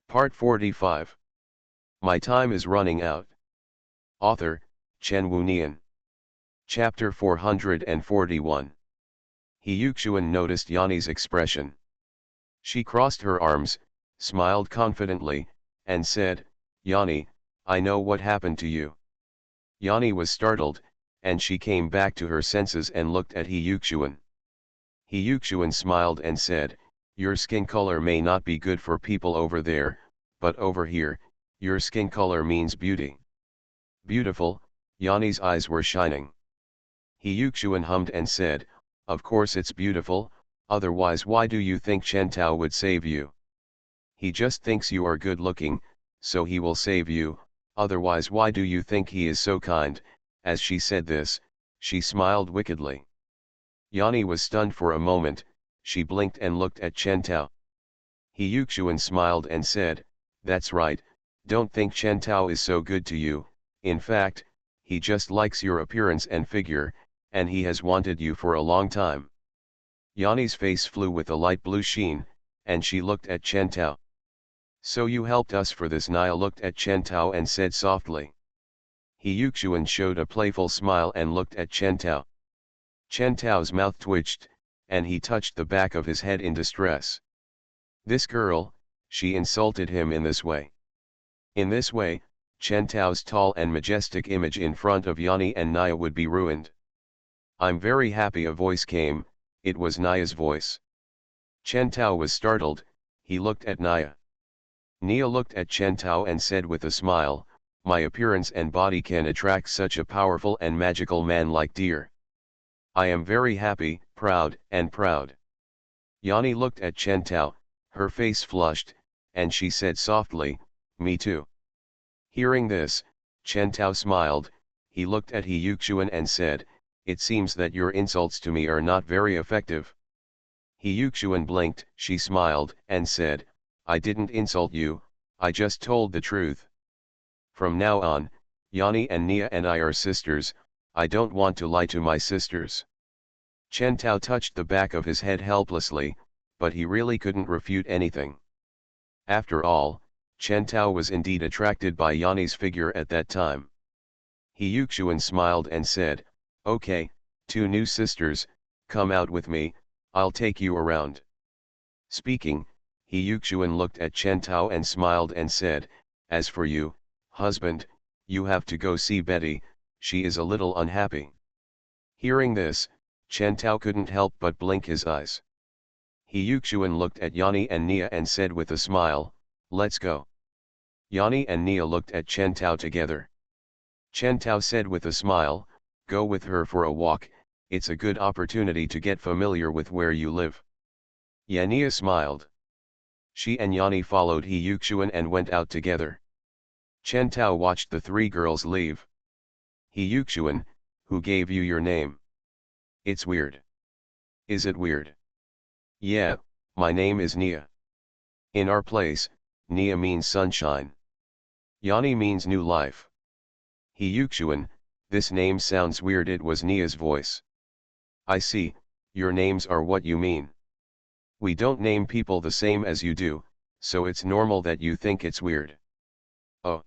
Part 45. My time is running out. Author, Chen Wunian. Chapter 441. Hyuxuan noticed Yanni's expression. She crossed her arms, smiled confidently, and said, "Yanni, I know what happened to you." Yanni was startled, and she came back to her senses and looked at Hyuxuan. Hyuxuan smiled and said, "Your skin color may not be good for people over there, but over here, your skin color means beauty." Beautiful, Yanni's eyes were shining. Hyuxuan hummed and said, "Of course it's beautiful, otherwise why do you think Chen Tao would save you? He just thinks you are good looking, so he will save you, otherwise why do you think he is so kind?" As she said this, she smiled wickedly. Yanni was stunned for a moment, she blinked and looked at Chen Tao. Hyuxuan smiled and said, "That's right, don't think Chen Tao is so good to you, in fact, he just likes your appearance and figure, and he has wanted you for a long time." Yanni's face flew with a light blue sheen, and she looked at Chen Tao. "So you helped us for this?" Nia looked at Chen Tao and said softly. Hyuxuan showed a playful smile and looked at Chen Tao. Chen Tao's mouth twitched, and he touched the back of his head in distress. This girl, she insulted him in this way. In this way, Chen Tao's tall and majestic image in front of Yanni and Nia would be ruined. "I'm very happy," a voice came. It was Nia's voice. Chen Tao was startled, he looked at Nia. Nia looked at Chen Tao and said with a smile, "My appearance and body can attract such a powerful and magical man like dear. I am very happy, proud. Yanni looked at Chen Tao, her face flushed, and she said softly, "Me too." Hearing this, Chen Tao smiled, he looked at Hyuxuan and said, "It seems that your insults to me are not very effective." Hyuxuan blinked, she smiled, and said, "I didn't insult you, I just told the truth. From now on, Yanni and Nia and I are sisters, I don't want to lie to my sisters." Chen Tao touched the back of his head helplessly, but he really couldn't refute anything. After all, Chen Tao was indeed attracted by Yanni's figure at that time. Hyuxuan smiled and said, "Okay, two new sisters, come out with me, I'll take you around." Speaking, Hyuxuan looked at Chen Tao and smiled and said, "As for you, husband, you have to go see Betty, she is a little unhappy." Hearing this, Chen Tao couldn't help but blink his eyes. Hyuxuan looked at Yanni and Nia and said with a smile, "Let's go." Yanni and Nia looked at Chen Tao together. Chen Tao said with a smile, "Go with her for a walk, it's a good opportunity to get familiar with where you live." Nia smiled. She and Yanni followed Hyuxuan and went out together. Chen Tao watched the three girls leave. "Hyuxuan, who gave you your name?" "It's weird." "Is it weird?" "Yeah, my name is Nia. In our place, Nia means sunshine. Yanni means new life." "Hyuxuan, this name sounds weird." It was Nia's voice. "I see, your names are what you mean. We don't name people the same as you do, so it's normal that you think it's weird." "Oh.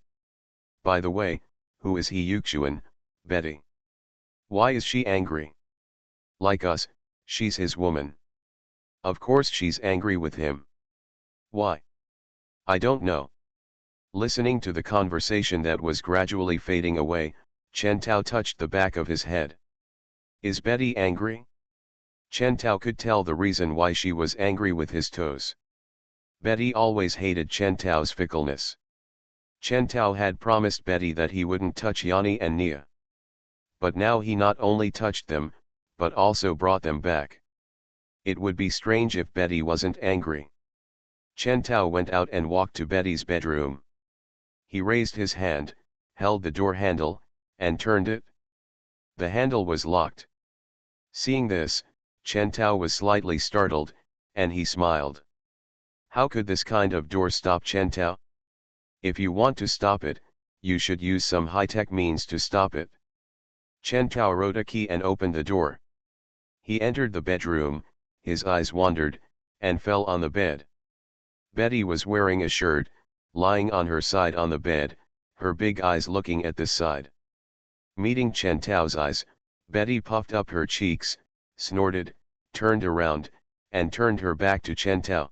By the way, who is Hyuxuan, Betty? Why is she angry?" "Like us, she's his woman." "Of course she's angry with him. Why?" "I don't know." Listening to the conversation that was gradually fading away, Chen Tao touched the back of his head. "Is Betty angry?" Chen Tao could tell the reason why she was angry with his toes. Betty always hated Chen Tao's fickleness. Chen Tao had promised Betty that he wouldn't touch Yanni and Nia. But now he not only touched them, but also brought them back. It would be strange if Betty wasn't angry. Chen Tao went out and walked to Betty's bedroom. He raised his hand, held the door handle, and turned it. The handle was locked. Seeing this, Chen Tao was slightly startled, and he smiled. How could this kind of door stop Chen Tao? If you want to stop it, you should use some high-tech means to stop it. Chen Tao wrote a key and opened the door. He entered the bedroom, his eyes wandered, and fell on the bed. Betty was wearing a shirt, lying on her side on the bed, her big eyes looking at this side. Meeting Chen Tao's eyes, Betty puffed up her cheeks, snorted, turned around, and turned her back to Chen Tao.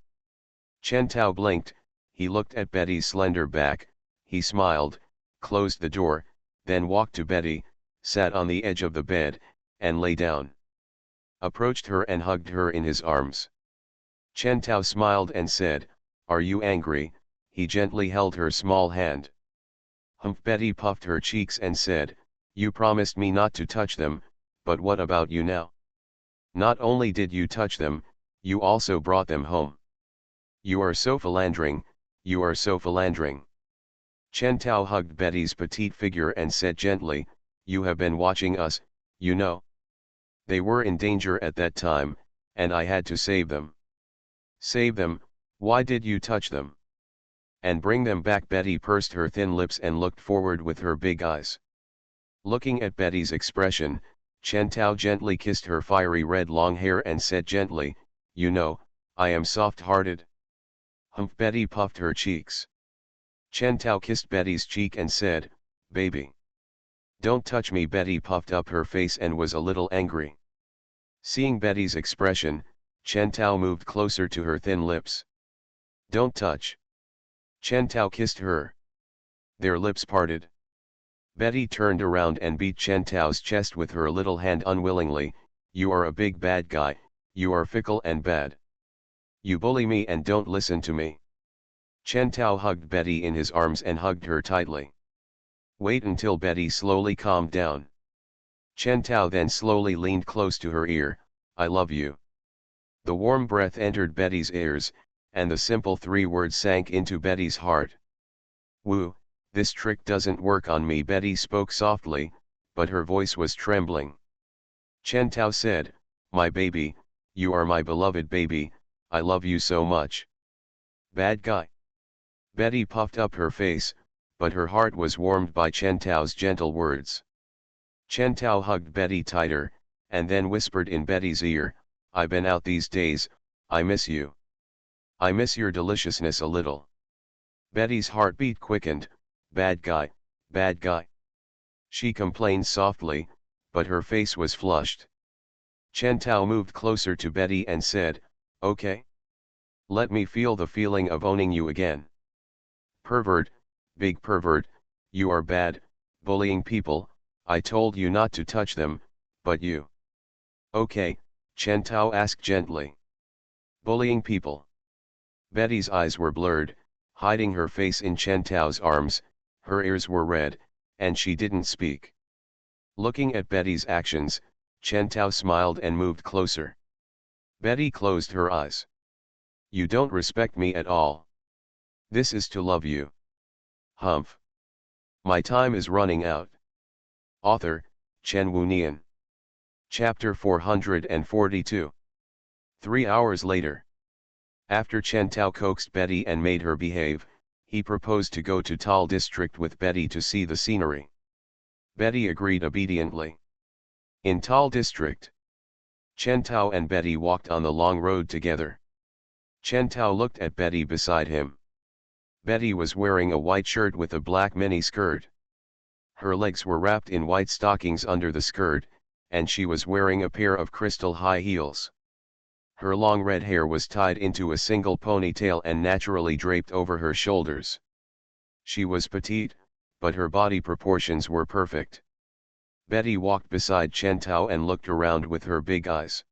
Chen Tao blinked, he looked at Betty's slender back, he smiled, closed the door, then walked to Betty, sat on the edge of the bed, and lay down. Approached her and hugged her in his arms. Chen Tao smiled and said, "Are you angry?" He gently held her small hand. Humph. Betty puffed her cheeks and said, "You promised me not to touch them, but what about you now? Not only did you touch them, you also brought them home. You are so philandering, you are so philandering." Chen Tao hugged Betty's petite figure and said gently, "You have been watching us, you know. They were in danger at that time, and I had to save them." "Save them? Why did you touch them? And bring them back?" Betty pursed her thin lips and looked forward with her big eyes. Looking at Betty's expression, Chen Tao gently kissed her fiery red long hair and said gently, "You know, I am soft-hearted." Humph. Betty puffed her cheeks. Chen Tao kissed Betty's cheek and said, "Baby. Don't touch me." Betty puffed up her face and was a little angry. Seeing Betty's expression, Chen Tao moved closer to her thin lips. "Don't touch." Chen Tao kissed her. Their lips parted. Betty turned around and beat Chen Tao's chest with her little hand unwillingly. "You are a big bad guy, you are fickle and bad. You bully me and don't listen to me." Chen Tao hugged Betty in his arms and hugged her tightly. Wait until Betty slowly calmed down. Chen Tao then slowly leaned close to her ear, "I love you." The warm breath entered Betty's ears, and the simple 3 words sank into Betty's heart. "Woo, this trick doesn't work on me." Betty spoke softly, but her voice was trembling. Chen Tao said, "My baby, you are my beloved baby, I love you so much." "Bad guy." Betty puffed up her face, but her heart was warmed by Chen Tao's gentle words. Chen Tao hugged Betty tighter, and then whispered in Betty's ear, "I've been out these days, I miss you. I miss your deliciousness a little." Betty's heartbeat quickened. "Bad guy, bad guy." She complained softly, but her face was flushed. Chen Tao moved closer to Betty and said, "Okay. Let me feel the feeling of owning you again. Pervert, big pervert, you are bad, bullying people. I told you not to touch them, but you." "Okay," Chen Tao asked gently. "Bullying people." Betty's eyes were blurred, hiding her face in Chen Tao's arms, her ears were red, and she didn't speak. Looking at Betty's actions, Chen Tao smiled and moved closer. Betty closed her eyes. "You don't respect me at all. This is to love you." Humph. My time is running out. Author, Chen Wunian. Chapter 442. 3 hours later. After Chen Tao coaxed Betty and made her behave, he proposed to go to Tal district with Betty to see the scenery. Betty agreed obediently. In Tal district, Chen Tao and Betty walked on the long road together. Chen Tao looked at Betty beside him. Betty was wearing a white shirt with a black mini skirt. Her legs were wrapped in white stockings under the skirt, and she was wearing a pair of crystal high heels. Her long red hair was tied into a single ponytail and naturally draped over her shoulders. She was petite, but her body proportions were perfect. Betty walked beside Chen Tao and looked around with her big eyes.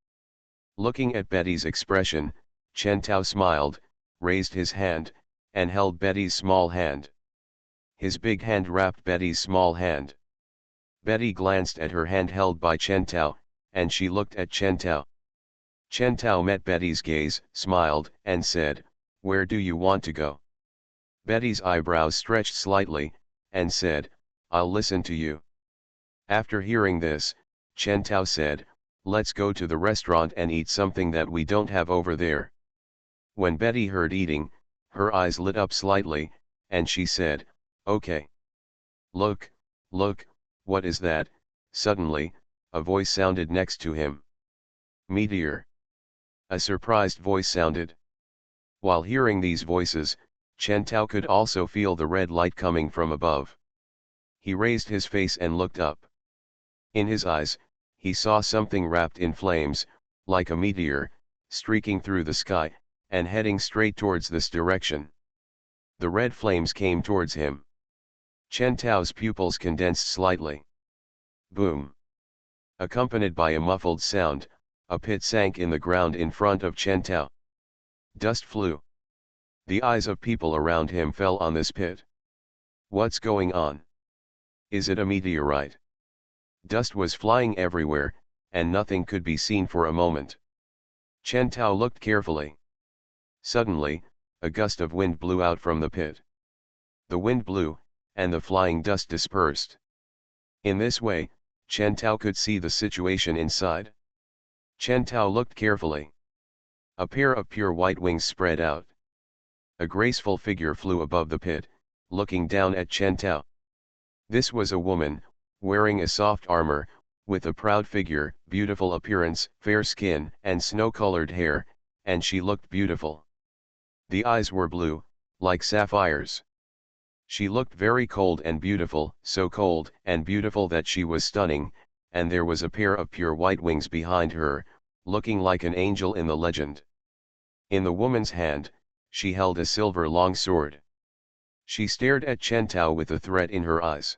Looking at Betty's expression, Chen Tao smiled, raised his hand, and held Betty's small hand. His big hand wrapped Betty's small hand. Betty glanced at her hand held by Chen Tao, and she looked at Chen Tao. Chen Tao met Betty's gaze, smiled, and said, "Where do you want to go?" Betty's eyebrows stretched slightly, and said, "I'll listen to you." After hearing this, Chen Tao said, "Let's go to the restaurant and eat something that we don't have over there." When Betty heard eating, her eyes lit up slightly, and she said, "Okay. Look, look, what is that?" Suddenly, a voice sounded next to him. "Meteor." A surprised voice sounded. While hearing these voices, Chen Tao could also feel the red light coming from above. He raised his face and looked up. In his eyes, he saw something wrapped in flames, like a meteor, streaking through the sky, and heading straight towards this direction. The red flames came towards him. Chen Tao's pupils condensed slightly. Boom! Accompanied by a muffled sound, a pit sank in the ground in front of Chen Tao. Dust flew. The eyes of people around him fell on this pit. What's going on? Is it a meteorite? Dust was flying everywhere, and nothing could be seen for a moment. Chen Tao looked carefully. Suddenly, a gust of wind blew out from the pit. The wind blew, and the flying dust dispersed. In this way, Chen Tao could see the situation inside. Chen Tao looked carefully. A pair of pure white wings spread out. A graceful figure flew above the pit, looking down at Chen Tao. This was a woman, wearing a soft armor, with a proud figure, beautiful appearance, fair skin, and snow-colored hair, and she looked beautiful. The eyes were blue, like sapphires. She looked very cold and beautiful, so cold and beautiful that she was stunning, and there was a pair of pure white wings behind her, looking like an angel in the legend. In the woman's hand, she held a silver long sword. She stared at Chen Tao with a threat in her eyes.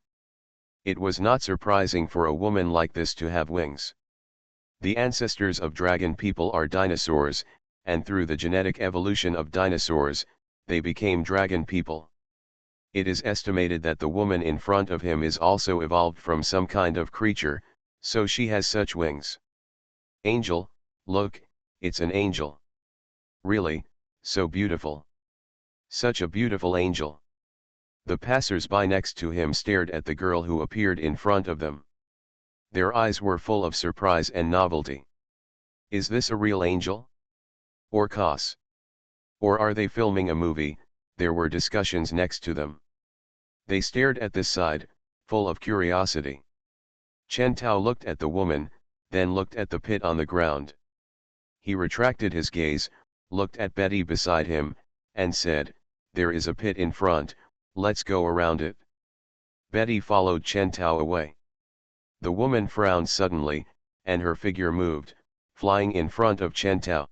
It was not surprising for a woman like this to have wings. The ancestors of dragon people are dinosaurs, and through the genetic evolution of dinosaurs, they became dragon people. It is estimated that the woman in front of him is also evolved from some kind of creature, so she has such wings. Angel, look, it's an angel. Really, so beautiful. Such a beautiful angel. The passers-by next to him stared at the girl who appeared in front of them. Their eyes were full of surprise and novelty. Is this a real angel? Or cos? Or are they filming a movie? There were discussions next to them. They stared at this side, full of curiosity. Chen Tao looked at the woman, then looked at the pit on the ground. He retracted his gaze, looked at Betty beside him, and said, "There is a pit in front, let's go around it." Betty followed Chen Tao away. The woman frowned suddenly, and her figure moved, flying in front of Chen Tao.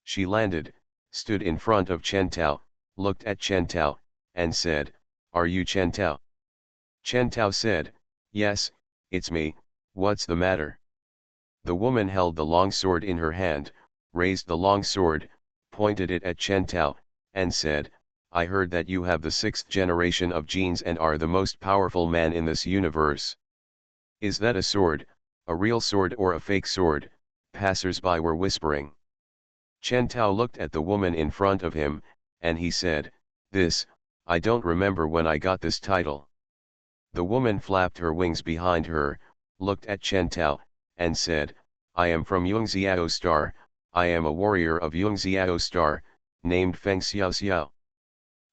She landed, stood in front of Chen Tao, looked at Chen Tao, and said, "Are you Chen Tao?" Chen Tao said, "Yes, it's me, what's the matter?" The woman held the long sword in her hand, raised the long sword, pointed it at Chen Tao, and said, "I heard that you have the 6th generation of genes and are the most powerful man in this universe. Is that a sword, a real sword or a fake sword?" Passers-by were whispering. Chen Tao looked at the woman in front of him, and he said, I don't remember when I got this title." The woman flapped her wings behind her, looked at Chen Tao, and said, "I am from Yungxiao Star, I am a warrior of Yungxiao Star, named Feng Xiao.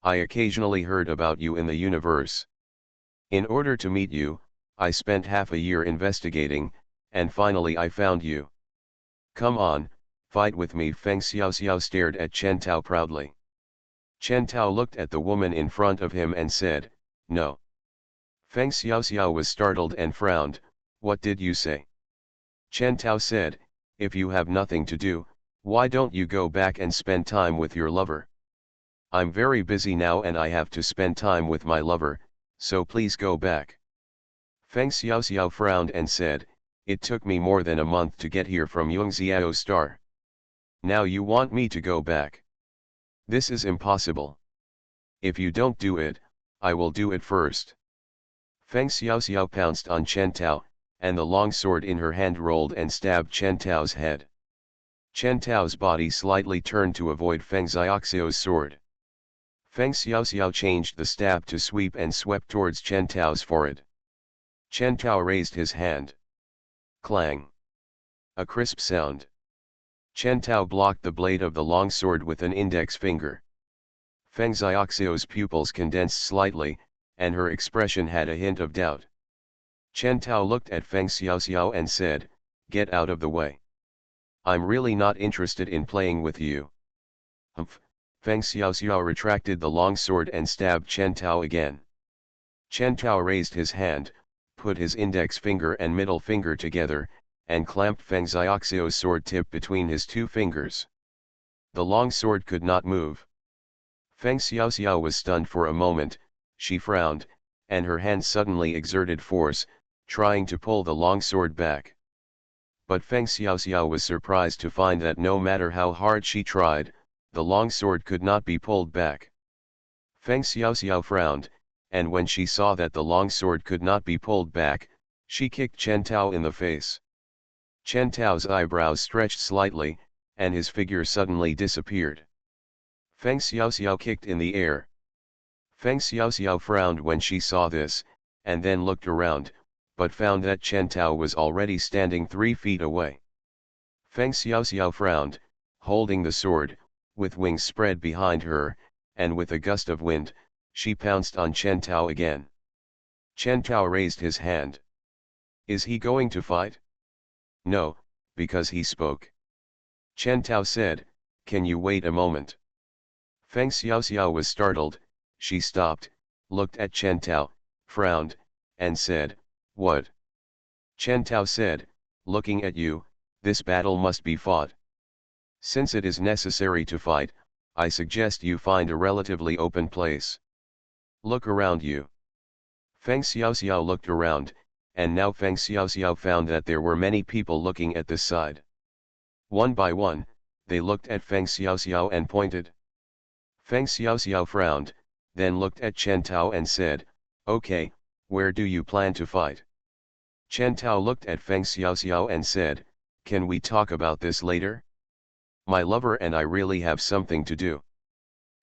I occasionally heard about you in the universe. In order to meet you, I spent half a year investigating, and finally I found you. Come on, fight with me." Feng Xiao stared at Chen Tao proudly. Chen Tao looked at the woman in front of him and said, "No." Feng Xiao was startled and frowned. "What did you say?" Chen Tao said, "If you have nothing to do, why don't you go back and spend time with your lover? I'm very busy now and I have to spend time with my lover, so please go back." Feng Xiao frowned and said, "It took me more than a month to get here from Yungxiao Star. Now you want me to go back? This is impossible. If you don't do it, I will do it first." Feng Xiao pounced on Chen Tao, and the long sword in her hand rolled and stabbed Chen Tao's head. Chen Tao's body slightly turned to avoid Feng Xiao's sword. Feng Xiao changed the stab to sweep and swept towards Chen Tao's forehead. Chen Tao raised his hand. Clang! A crisp sound. Chen Tao blocked the blade of the long sword with an index finger. Feng Xiao's pupils condensed slightly, and her expression had a hint of doubt. Chen Tao looked at Feng Xiao and said, "Get out of the way. I'm really not interested in playing with you." "Humph, Feng Xiaoxiao retracted the long sword and stabbed Chen Tao again. Chen Tao raised his hand, put his index finger and middle finger together, and clamped Feng Xiaoxiao's sword tip between his two fingers. The long sword could not move. Feng Xiaoxiao was stunned for a moment. She frowned, and her hand suddenly exerted force, trying to pull the long sword back. But Feng Xiaoxiao was surprised to find that no matter how hard she tried, the long sword could not be pulled back. Feng Xiaoxiao frowned, and when she saw that the long sword could not be pulled back, she kicked Chen Tao in the face. Chen Tao's eyebrows stretched slightly, and his figure suddenly disappeared. Feng Xiaoxiao kicked in the air. Feng Xiaoxiao frowned when she saw this, and then looked around, but found that Chen Tao was already standing 3 feet away. Feng Xiaoxiao frowned, holding the sword, with wings spread behind her, and with a gust of wind, she pounced on Chen Tao again. Chen Tao raised his hand. Is he going to fight? No, because he spoke. Chen Tao said, can you wait a moment? Feng Xiaoxiao was startled. She stopped, looked at Chen Tao, frowned, and said, what? Chen Tao said, looking at you, this battle must be fought. Since it is necessary to fight, I suggest you find a relatively open place. Look around you. Feng Xiaoxiao looked around, and now Feng Xiaoxiao found that there were many people looking at this side. One by one, they looked at Feng Xiaoxiao and pointed. Feng Xiaoxiao frowned, then looked at Chen Tao and said, okay, where do you plan to fight? Chen Tao looked at Feng Xiaoxiao and said, can we talk about this later? My lover and I really have something to do.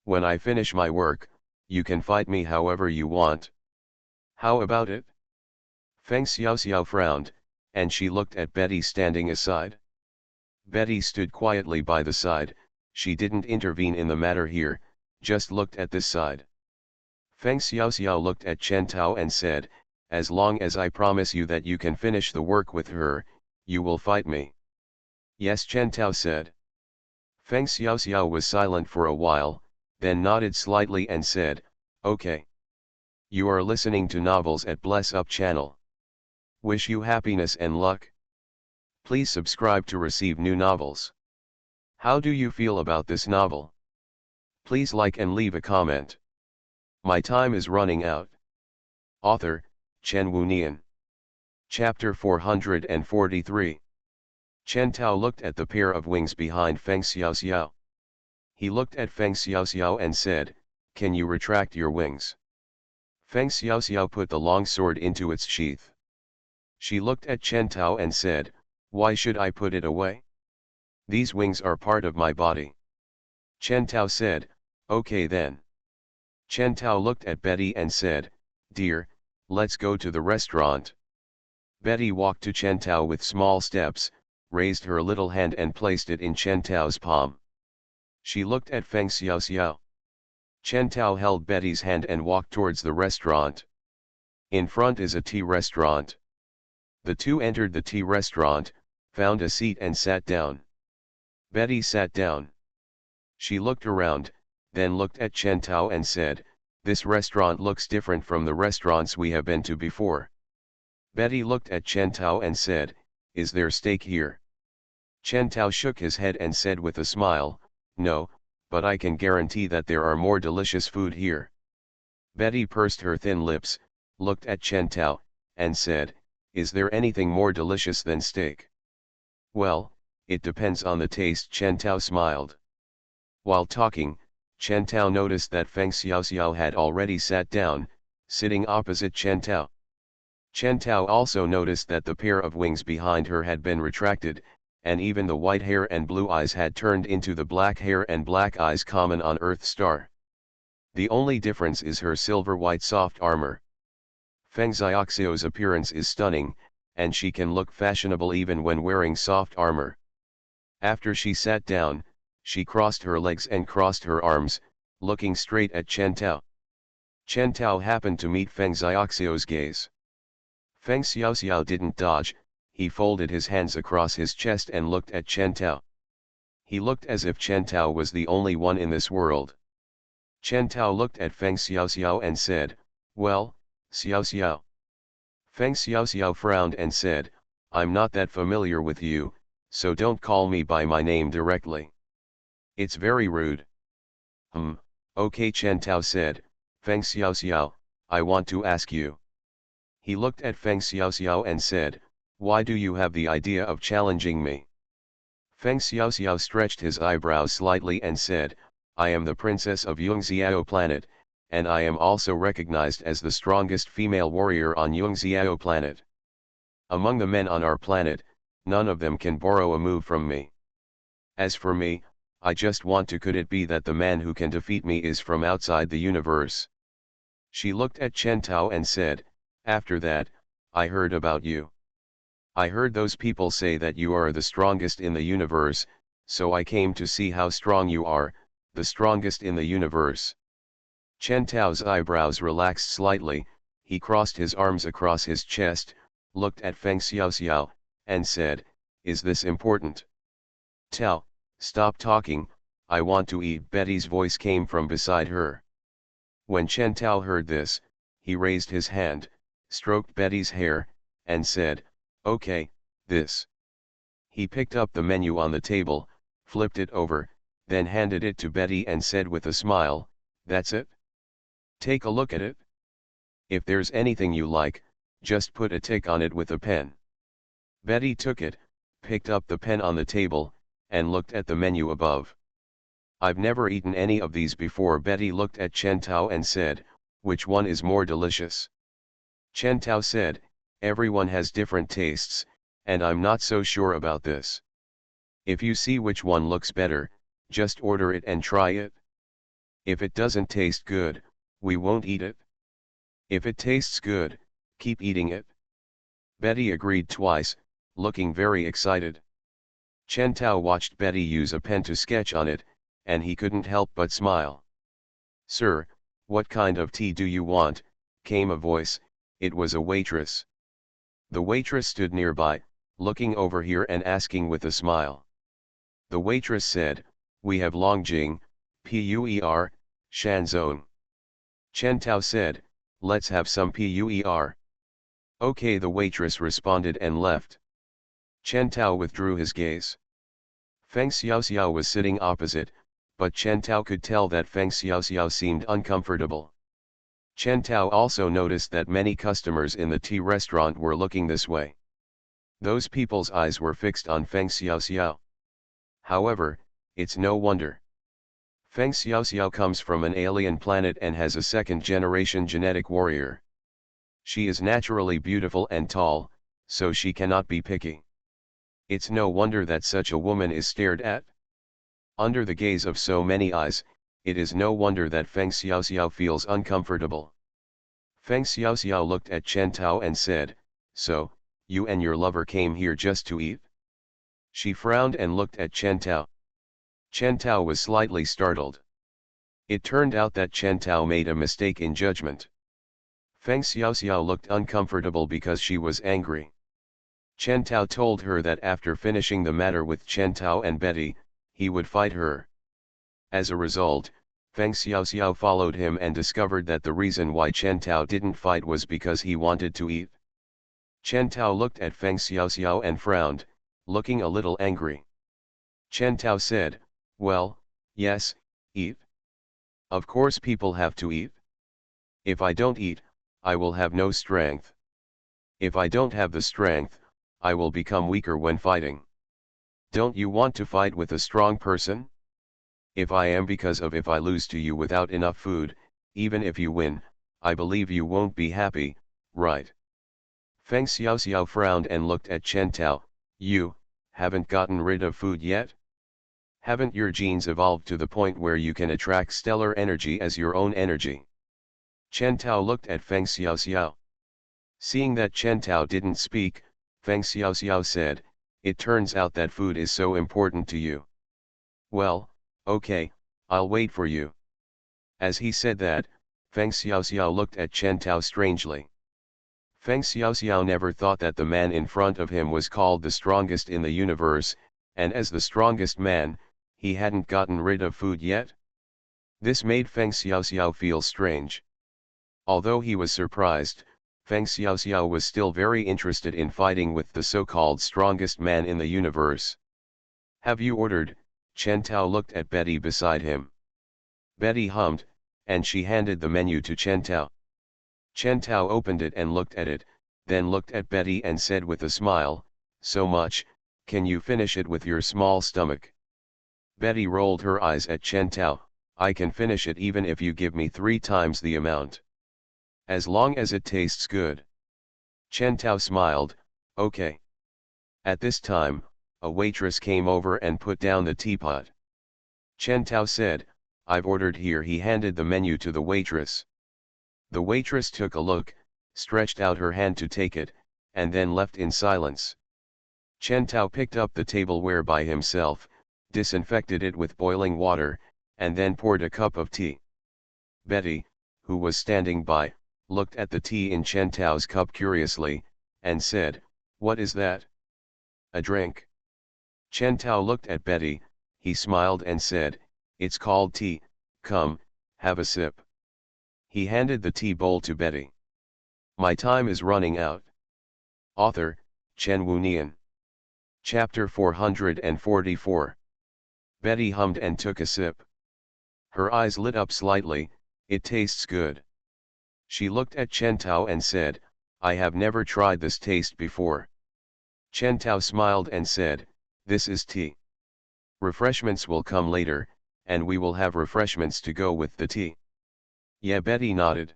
When I finish my work, you can fight me however you want. How about it? Feng Xiaoxiao frowned, and she looked at Betty standing aside. Betty stood quietly by the side. She didn't intervene in the matter here, just looked at this side. Feng Xiaoxiao looked at Chen Tao and said, as long as I promise you that you can finish the work with her, you will fight me. Yes, Chen Tao said. Feng Xiaoxiao was silent for a while, then nodded slightly and said, okay. You are listening to Novels at Bless Up channel. Wish you happiness and luck. Please subscribe to receive new novels. How do you feel about this novel? Please like and leave a comment. My time is running out. Author, Chen Wunian. Chapter 443. Chen Tao looked at the pair of wings behind Feng Xiaoxiao. He looked at Feng Xiaoxiao and said, can you retract your wings? Feng Xiaoxiao put the long sword into its sheath. She looked at Chen Tao and said, why should I put it away? These wings are part of my body. Chen Tao said, okay then. Chen Tao looked at Betty and said, dear, let's go to the restaurant. Betty walked to Chen Tao with small steps, raised her little hand and placed it in Chen Tao's palm. She looked at Feng Xiaoxiao. Chen Tao held Betty's hand and walked towards the restaurant. In front is a tea restaurant. The two entered the tea restaurant, found a seat and sat down. Betty sat down. She looked around, then looked at Chen Tao and said, this restaurant looks different from the restaurants we have been to before. Betty looked at Chen Tao and said, is there steak here? Chen Tao shook his head and said with a smile, no, but I can guarantee that there are more delicious food here. Betty pursed her thin lips, looked at Chen Tao, and said, is there anything more delicious than steak? Well, it depends on the taste. Chen Tao smiled. While talking, Chen Tao noticed that Feng Xiaoxiao had already sat down, sitting opposite Chen Tao. Chen Tao also noticed that the pair of wings behind her had been retracted, and even the white hair and blue eyes had turned into the black hair and black eyes common on Earth Star. The only difference is her silver-white soft armor. Feng Xiaoxiao's appearance is stunning, and she can look fashionable even when wearing soft armor. After she sat down, she crossed her legs and crossed her arms, looking straight at Chen Tao. Chen Tao happened to meet Feng Xiaoxiao's gaze. Feng Xiaoxiao didn't dodge, he folded his hands across his chest and looked at Chen Tao. He looked as if Chen Tao was the only one in this world. Chen Tao looked at Feng Xiaoxiao and said, "Well, Xiaoxiao." Feng Xiaoxiao frowned and said, "I'm not that familiar with you, so don't call me by my name directly. It's very rude." Okay, Chen Tao said, "Feng Xiaoxiao, I want to ask you." He looked at Feng Xiaoxiao and said, "Why do you have the idea of challenging me?" Feng Xiaoxiao stretched his eyebrows slightly and said, "I am the princess of Yungxiao planet, and I am also recognized as the strongest female warrior on Yungxiao planet. Among the men on our planet, none of them can borrow a move from me. As for me, I just want to, could it be that the man who can defeat me is from outside the universe?" She looked at Chen Tao and said, "After that, I heard about you. I heard those people say that you are the strongest in the universe, so I came to see how strong you are, the strongest in the universe." Chen Tao's eyebrows relaxed slightly, he crossed his arms across his chest, looked at Feng Xiaoxiao, and said, "Is this important?" "Tao, stop talking, I want to eat." Betty's voice came from beside her. When Chen Tao heard this, he raised his hand, stroked Betty's hair, and said, "Okay, this." He picked up the menu on the table, flipped it over, then handed it to Betty and said with a smile, "That's it? Take a look at it. If there's anything you like, just put a tick on it with a pen." Betty took it, picked up the pen on the table, and looked at the menu above. "I've never eaten any of these before." Betty looked at Chen Tao and said, "Which one is more delicious?" Chen Tao said, "Everyone has different tastes, and I'm not so sure about this. If you see which one looks better, just order it and try it. If it doesn't taste good, we won't eat it. If it tastes good, keep eating it." Betty agreed twice, looking very excited. Chen Tao watched Betty use a pen to sketch on it, and he couldn't help but smile. "Sir, what kind of tea do you want?" came a voice. It was a waitress. The waitress stood nearby, looking over here and asking with a smile. The waitress said, "We have Longjing, Puer, Shanzong." Chen Tao said, "Let's have some Puer." "Okay," the waitress responded and left. Chen Tao withdrew his gaze. Feng Xiaoxiao was sitting opposite, but Chen Tao could tell that Feng Xiaoxiao seemed uncomfortable. Chen Tao also noticed that many customers in the tea restaurant were looking this way. Those people's eyes were fixed on Feng Xiaoxiao. However, it's no wonder. Feng Xiaoxiao comes from an alien planet and has a second-generation genetic warrior. She is naturally beautiful and tall, so she cannot be picky. It's no wonder that such a woman is stared at. Under the gaze of so many eyes, it is no wonder that Feng Xiaoxiao feels uncomfortable. Feng Xiaoxiao looked at Chen Tao and said, "So, you and your lover came here just to eat?" She frowned and looked at Chen Tao. Chen Tao was slightly startled. It turned out that Chen Tao made a mistake in judgment. Feng Xiaoxiao looked uncomfortable because she was angry. Chen Tao told her that after finishing the matter with Chen Tao and Betty, he would fight her. As a result, Feng Xiaoxiao followed him and discovered that the reason why Chen Tao didn't fight was because he wanted to eat. Chen Tao looked at Feng Xiaoxiao and frowned, looking a little angry. Chen Tao said, "Well, yes, eat. Of course people have to eat. If I don't eat, I will have no strength. If I don't have the strength, I will become weaker when fighting. Don't you want to fight with a strong person? If I am, because of if I lose to you without enough food, even if you win, I believe you won't be happy, right?" Feng Xiaoxiao frowned and looked at Chen Tao. "You haven't gotten rid of food yet? Haven't your genes evolved to the point where you can attract stellar energy as your own energy?" Chen Tao looked at Feng Xiaoxiao. Seeing that Chen Tao didn't speak, Feng Xiaoxiao said, "It turns out that food is so important to you. Well, okay, I'll wait for you." As he said that, Feng Xiaoxiao looked at Chen Tao strangely. Feng Xiaoxiao never thought that the man in front of him was called the strongest in the universe, and as the strongest man, He hadn't gotten rid of food yet? This made Feng Xiaoxiao feel strange. Although he was surprised, Feng Xiaoxiao was still very interested in fighting with the so-called strongest man in the universe. Have you ordered? Chen Tao looked at Betty beside him. Betty hummed, and she handed the menu to Chen Tao. Chen Tao opened it and looked at it, then looked at Betty and said with a smile, "So much, can you finish it with your small stomach?" Betty rolled her eyes at Chen Tao. "I can finish it even if you give me 3 times the amount. As long as it tastes good." Chen Tao smiled, "Okay." At this time, a waitress came over and put down the teapot. Chen Tao said, "I've ordered here." He handed the menu to the waitress. The waitress took a look, stretched out her hand to take it, and then left in silence. Chen Tao picked up the tableware by himself, disinfected it with boiling water, and then poured a cup of tea. Betty, who was standing by, looked at the tea in Chen Tao's cup curiously, and said, "What is that?" "A drink." Chen Tao looked at Betty, he smiled and said, "It's called tea, come, have a sip." He handed the tea bowl to Betty. My time is running out. Author, Chen Wunian. Chapter 444. Betty hummed and took a sip. Her eyes lit up slightly. "It tastes good." She looked at Chen Tao and said, "I have never tried this taste before." Chen Tao smiled and said, "This is tea. Refreshments will come later, and we will have refreshments to go with the tea." Yeah, Betty nodded.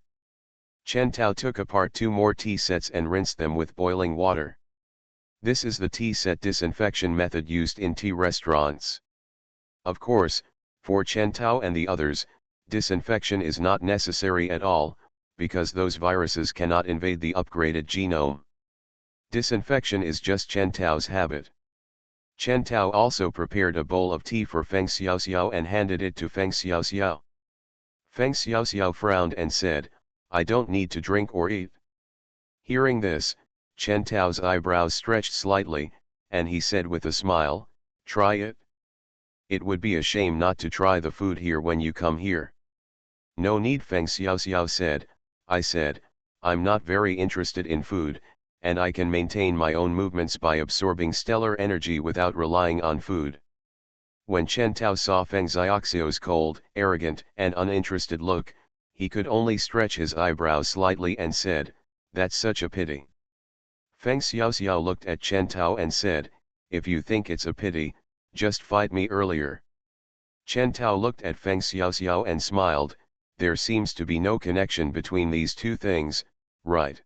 Chen Tao took apart 2 more tea sets and rinsed them with boiling water. This is the tea set disinfection method used in tea restaurants. Of course, for Chen Tao and the others, disinfection is not necessary at all, because those viruses cannot invade the upgraded genome. Disinfection is just Chen Tao's habit. Chen Tao also prepared a bowl of tea for Feng Xiaoxiao and handed it to Feng Xiaoxiao. Feng Xiaoxiao frowned and said, "I don't need to drink or eat." Hearing this, Chen Tao's eyebrows stretched slightly, and he said with a smile, "Try it. It would be a shame not to try the food here when you come here." "No need," Feng Xiaoxiao said. "I said, I'm not very interested in food, and I can maintain my own movements by absorbing stellar energy without relying on food." When Chen Tao saw Feng Xiaoxiao's cold, arrogant, and uninterested look, he could only stretch his eyebrows slightly and said, "That's such a pity." Feng Xiaoxiao looked at Chen Tao and said, "If you think it's a pity, just fight me earlier." Chen Tao looked at Feng Xiaoxiao and smiled. There seems to be no connection between these two things, right?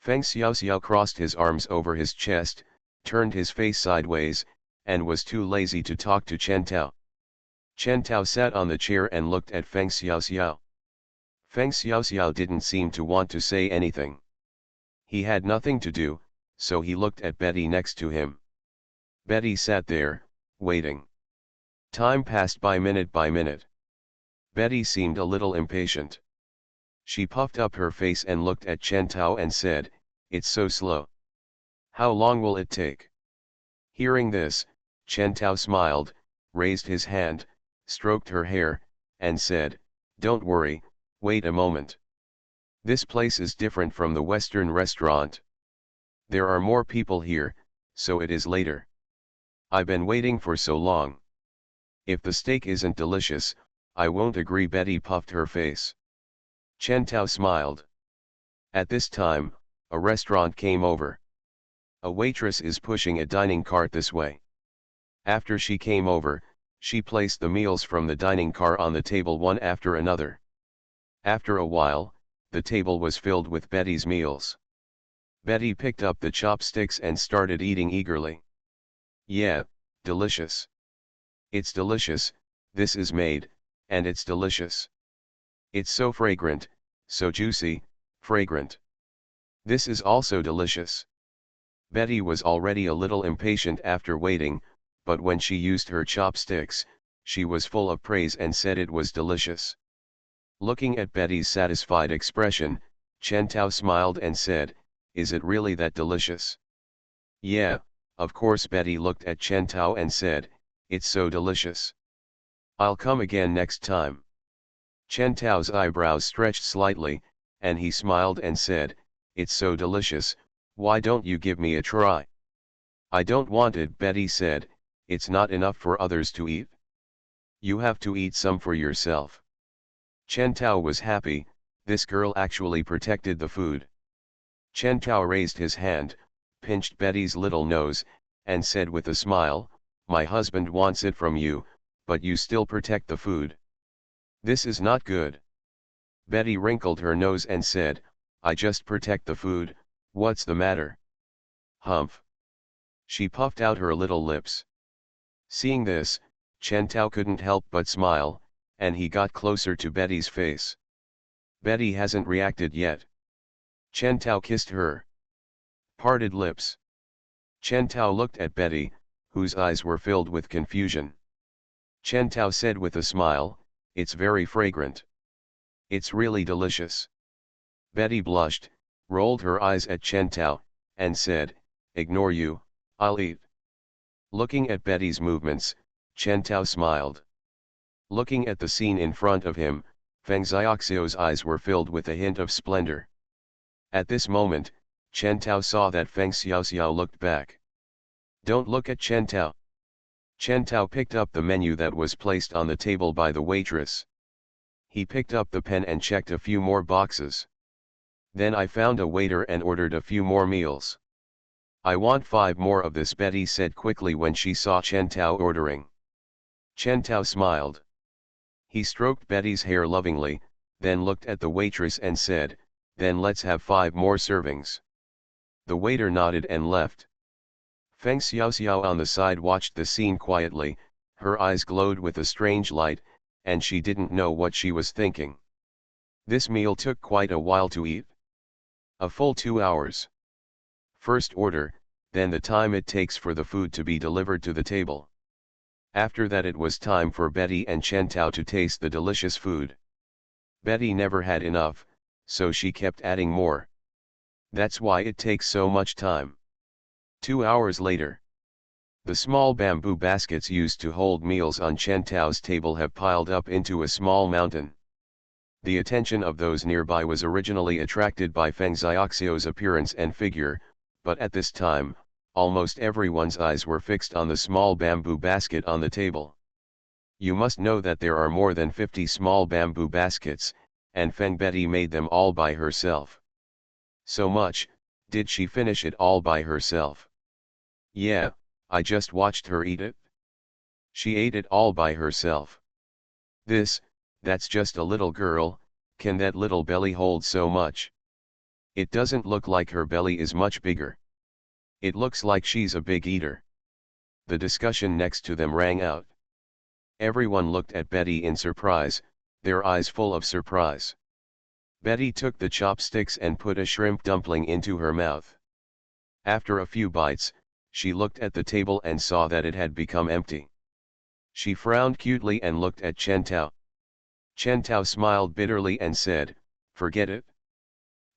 Feng Xiaoxiao crossed his arms over his chest, turned his face sideways, and was too lazy to talk to Chen Tao. Chen Tao sat on the chair and looked at Feng Xiaoxiao. Feng Xiaoxiao didn't seem to want to say anything. He had nothing to do, so he looked at Betty next to him. Betty sat there, waiting. Time passed by minute by minute. Betty seemed a little impatient. She puffed up her face and looked at Chen Tao and said, "It's so slow. How long will it take?" Hearing this, Chen Tao smiled, raised his hand, stroked her hair, and said, "Don't worry, wait a moment. This place is different from the Western restaurant. There are more people here, so it is later. I've been waiting for so long. If the steak isn't delicious, I won't agree." Betty puffed her face. Chen Tao smiled. At this time, a restaurant came over. A waitress is pushing a dining cart this way. After she came over, she placed the meals from the dining car on the table one after another. After a while, the table was filled with Betty's meals. Betty picked up the chopsticks and started eating eagerly. "Yeah, delicious. It's delicious, this is made, and it's delicious. It's so fragrant, so juicy, fragrant. This is also delicious." Betty was already a little impatient after waiting, but when she used her chopsticks, she was full of praise and said it was delicious. Looking at Betty's satisfied expression, Chen Tao smiled and said, "Is it really that delicious?" "Yeah, of course." Betty looked at Chen Tao and said, it's so delicious. I'll come again next time. Chen Tao's eyebrows stretched slightly, and he smiled and said, it's so delicious, why don't you give me a try? I don't want it, Betty said, it's not enough for others to eat. You have to eat some for yourself. Chen Tao was happy, this girl actually protected the food. Chen Tao raised his hand, pinched Betty's little nose, and said with a smile, my husband wants it from you, but you still protect the food. This is not good. Betty wrinkled her nose and said, I just protect the food, what's the matter? Humph. She puffed out her little lips. Seeing this, Chen Tao couldn't help but smile, and he got closer to Betty's face. Betty hasn't reacted yet. Chen Tao kissed her parted lips. Chen Tao looked at Betty, whose eyes were filled with confusion. Chen Tao said with a smile, it's very fragrant. It's really delicious. Betty blushed, rolled her eyes at Chen Tao, and said, ignore you, I'll eat. Looking at Betty's movements, Chen Tao smiled. Looking at the scene in front of him, Feng Xiaoxiu's eyes were filled with a hint of splendor. At this moment, Chen Tao saw that Feng Xiaoxiao looked back. Don't look at Chen Tao. Chen Tao picked up the menu that was placed on the table by the waitress. He picked up the pen and checked a few more boxes. Then I found a waiter and ordered a few more meals. I want 5 more of this, Betty said quickly when she saw Chen Tao ordering. Chen Tao smiled. He stroked Betty's hair lovingly, then looked at the waitress and said, then let's have 5 more servings. The waiter nodded and left. Feng Xiaoxiao on the side watched the scene quietly, her eyes glowed with a strange light, and she didn't know what she was thinking. This meal took quite a while to eat. A full 2 hours. First order, then the time it takes for the food to be delivered to the table. After that it was time for Betty and Chen Tao to taste the delicious food. Betty never had enough, so she kept adding more. That's why it takes so much time. 2 hours later. The small bamboo baskets used to hold meals on Chen Tao's table have piled up into a small mountain. The attention of those nearby was originally attracted by Feng Xiaoxiu's appearance and figure, but at this time, almost everyone's eyes were fixed on the small bamboo basket on the table. You must know that there are more than 50 small bamboo baskets, and Feng Betty made them all by herself. So much, did she finish it all by herself? Yeah, I just watched her eat it. She ate it all by herself. That's just a little girl, can that little belly hold so much? It doesn't look like her belly is much bigger. It looks like she's a big eater. The discussion next to them rang out. Everyone looked at Betty in surprise, their eyes full of surprise. Betty took the chopsticks and put a shrimp dumpling into her mouth. After a few bites, she looked at the table and saw that it had become empty. She frowned cutely and looked at Chen Tao. Chen Tao smiled bitterly and said, forget it.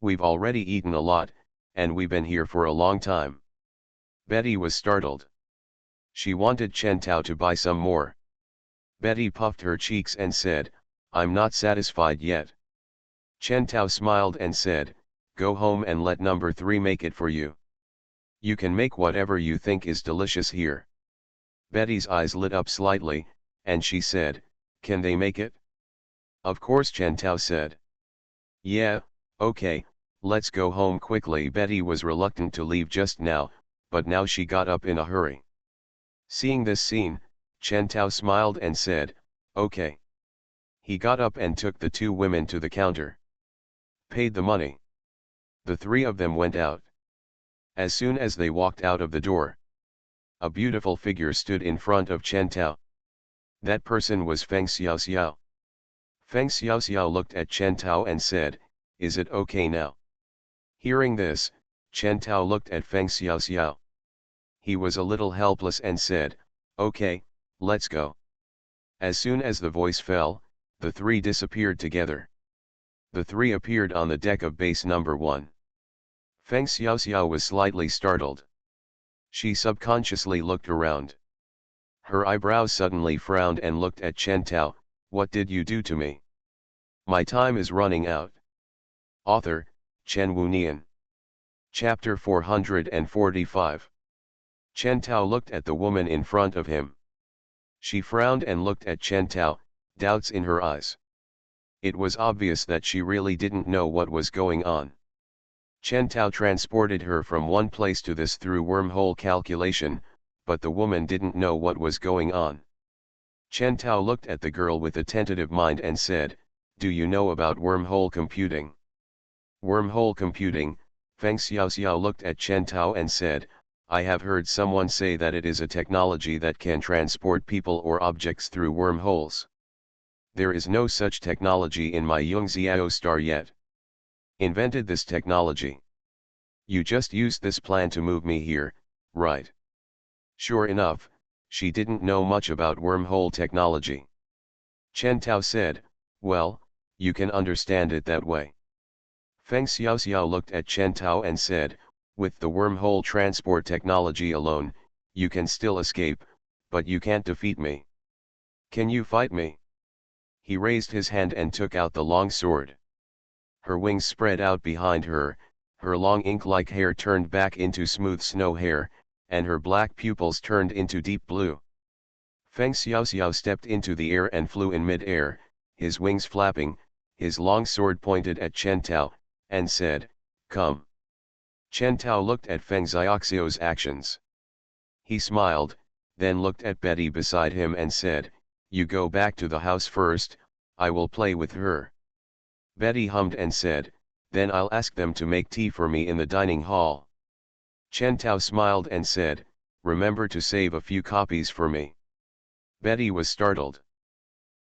We've already eaten a lot, and we've been here for a long time. Betty was startled. She wanted Chen Tao to buy some more. Betty puffed her cheeks and said, I'm not satisfied yet. Chen Tao smiled and said, go home and let number 3 make it for you. You can make whatever you think is delicious here. Betty's eyes lit up slightly, and she said, can they make it? Of course, Chen Tao said. Yeah, okay, let's go home quickly. Betty was reluctant to leave just now, but now she got up in a hurry. Seeing this scene, Chen Tao smiled and said, okay. He got up and took the 2 women to the counter. Paid the money. The 3 of them went out. As soon as they walked out of the door, a beautiful figure stood in front of Chen Tao. That person was Feng Xiaoxiao. Feng Xiaoxiao looked at Chen Tao and said, is it okay now? Hearing this, Chen Tao looked at Feng Xiaoxiao. He was a little helpless and said, okay, let's go. As soon as the voice fell, the 3 disappeared together. The 3 appeared on the deck of base number 1. Feng Xiaoxiao was slightly startled. She subconsciously looked around. Her eyebrows suddenly frowned and looked at Chen Tao. What did you do to me? My time is running out. Author, Chen Wunian. Chapter 445. Chen Tao looked at the woman in front of him. She frowned and looked at Chen Tao, doubts in her eyes. It was obvious that she really didn't know what was going on. Chen Tao transported her from one place to this through wormhole calculation, but the woman didn't know what was going on. Chen Tao looked at the girl with a tentative mind and said, "Do you know about wormhole computing?" Wormhole computing. Feng Xiaoxiao looked at Chen Tao and said, "I have heard someone say that it is a technology that can transport people or objects through wormholes. There is no such technology in my Yungxiao star yet. Invented this technology. You just used this plan to move me here, right?" Sure enough, she didn't know much about wormhole technology. Chen Tao said, "Well, you can understand it that way." Feng Xiaoxiao looked at Chen Tao and said, "With the wormhole transport technology alone, you can still escape, but you can't defeat me. Can you fight me?" He raised his hand and took out the long sword. Her wings spread out behind her, her long ink-like hair turned back into smooth snow hair, and her black pupils turned into deep blue. Feng Xiaoxiao stepped into the air and flew in mid-air, his wings flapping, his long sword pointed at Chen Tao, and said, "Come." Chen Tao looked at Feng Xiaoxiao's actions. He smiled, then looked at Betty beside him and said, "You go back to the house first, I will play with her." Betty hummed and said, "Then I'll ask them to make tea for me in the dining hall." Chen Tao smiled and said, "Remember to save a few copies for me." Betty was startled.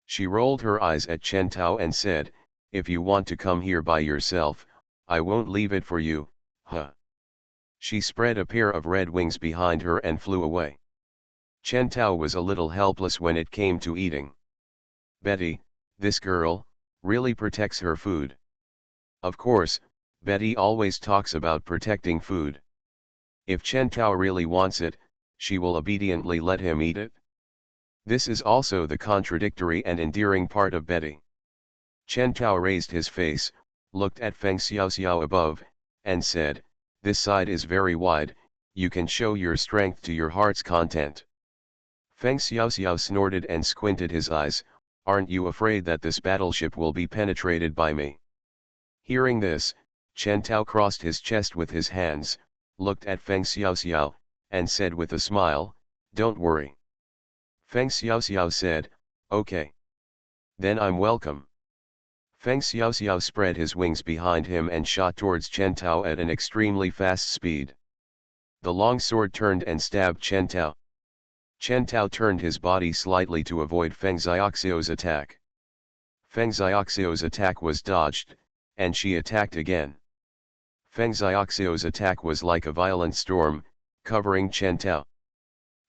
She rolled her eyes at Chen Tao and said, "If you want to come here by yourself, I won't leave it for you, huh?" She spread a pair of red wings behind her and flew away. Chen Tao was a little helpless when it came to eating. Betty, this girl, really protects her food. Of course, Betty always talks about protecting food. If Chen Tao really wants it, she will obediently let him eat it. This is also the contradictory and endearing part of Betty. Chen Tao raised his face, looked at Feng Xiaoxiao above, and said, "This side is very wide, you can show your strength to your heart's content." Feng Xiaoxiao snorted and squinted his eyes, "Aren't you afraid that this battleship will be penetrated by me?" Hearing this, Chen Tao crossed his chest with his hands, looked at Feng Xiaoxiao, and said with a smile, "Don't worry." Feng Xiaoxiao said, "Okay. Then I'm welcome." Feng Xiaoxiao spread his wings behind him and shot towards Chen Tao at an extremely fast speed. The long sword turned and stabbed Chen Tao. Chen Tao turned his body slightly to avoid Feng Xiaoxiao's attack. Feng Xiaoxiao's attack was dodged, and she attacked again. Feng Xiaoxiao's attack was like a violent storm, covering Chen Tao.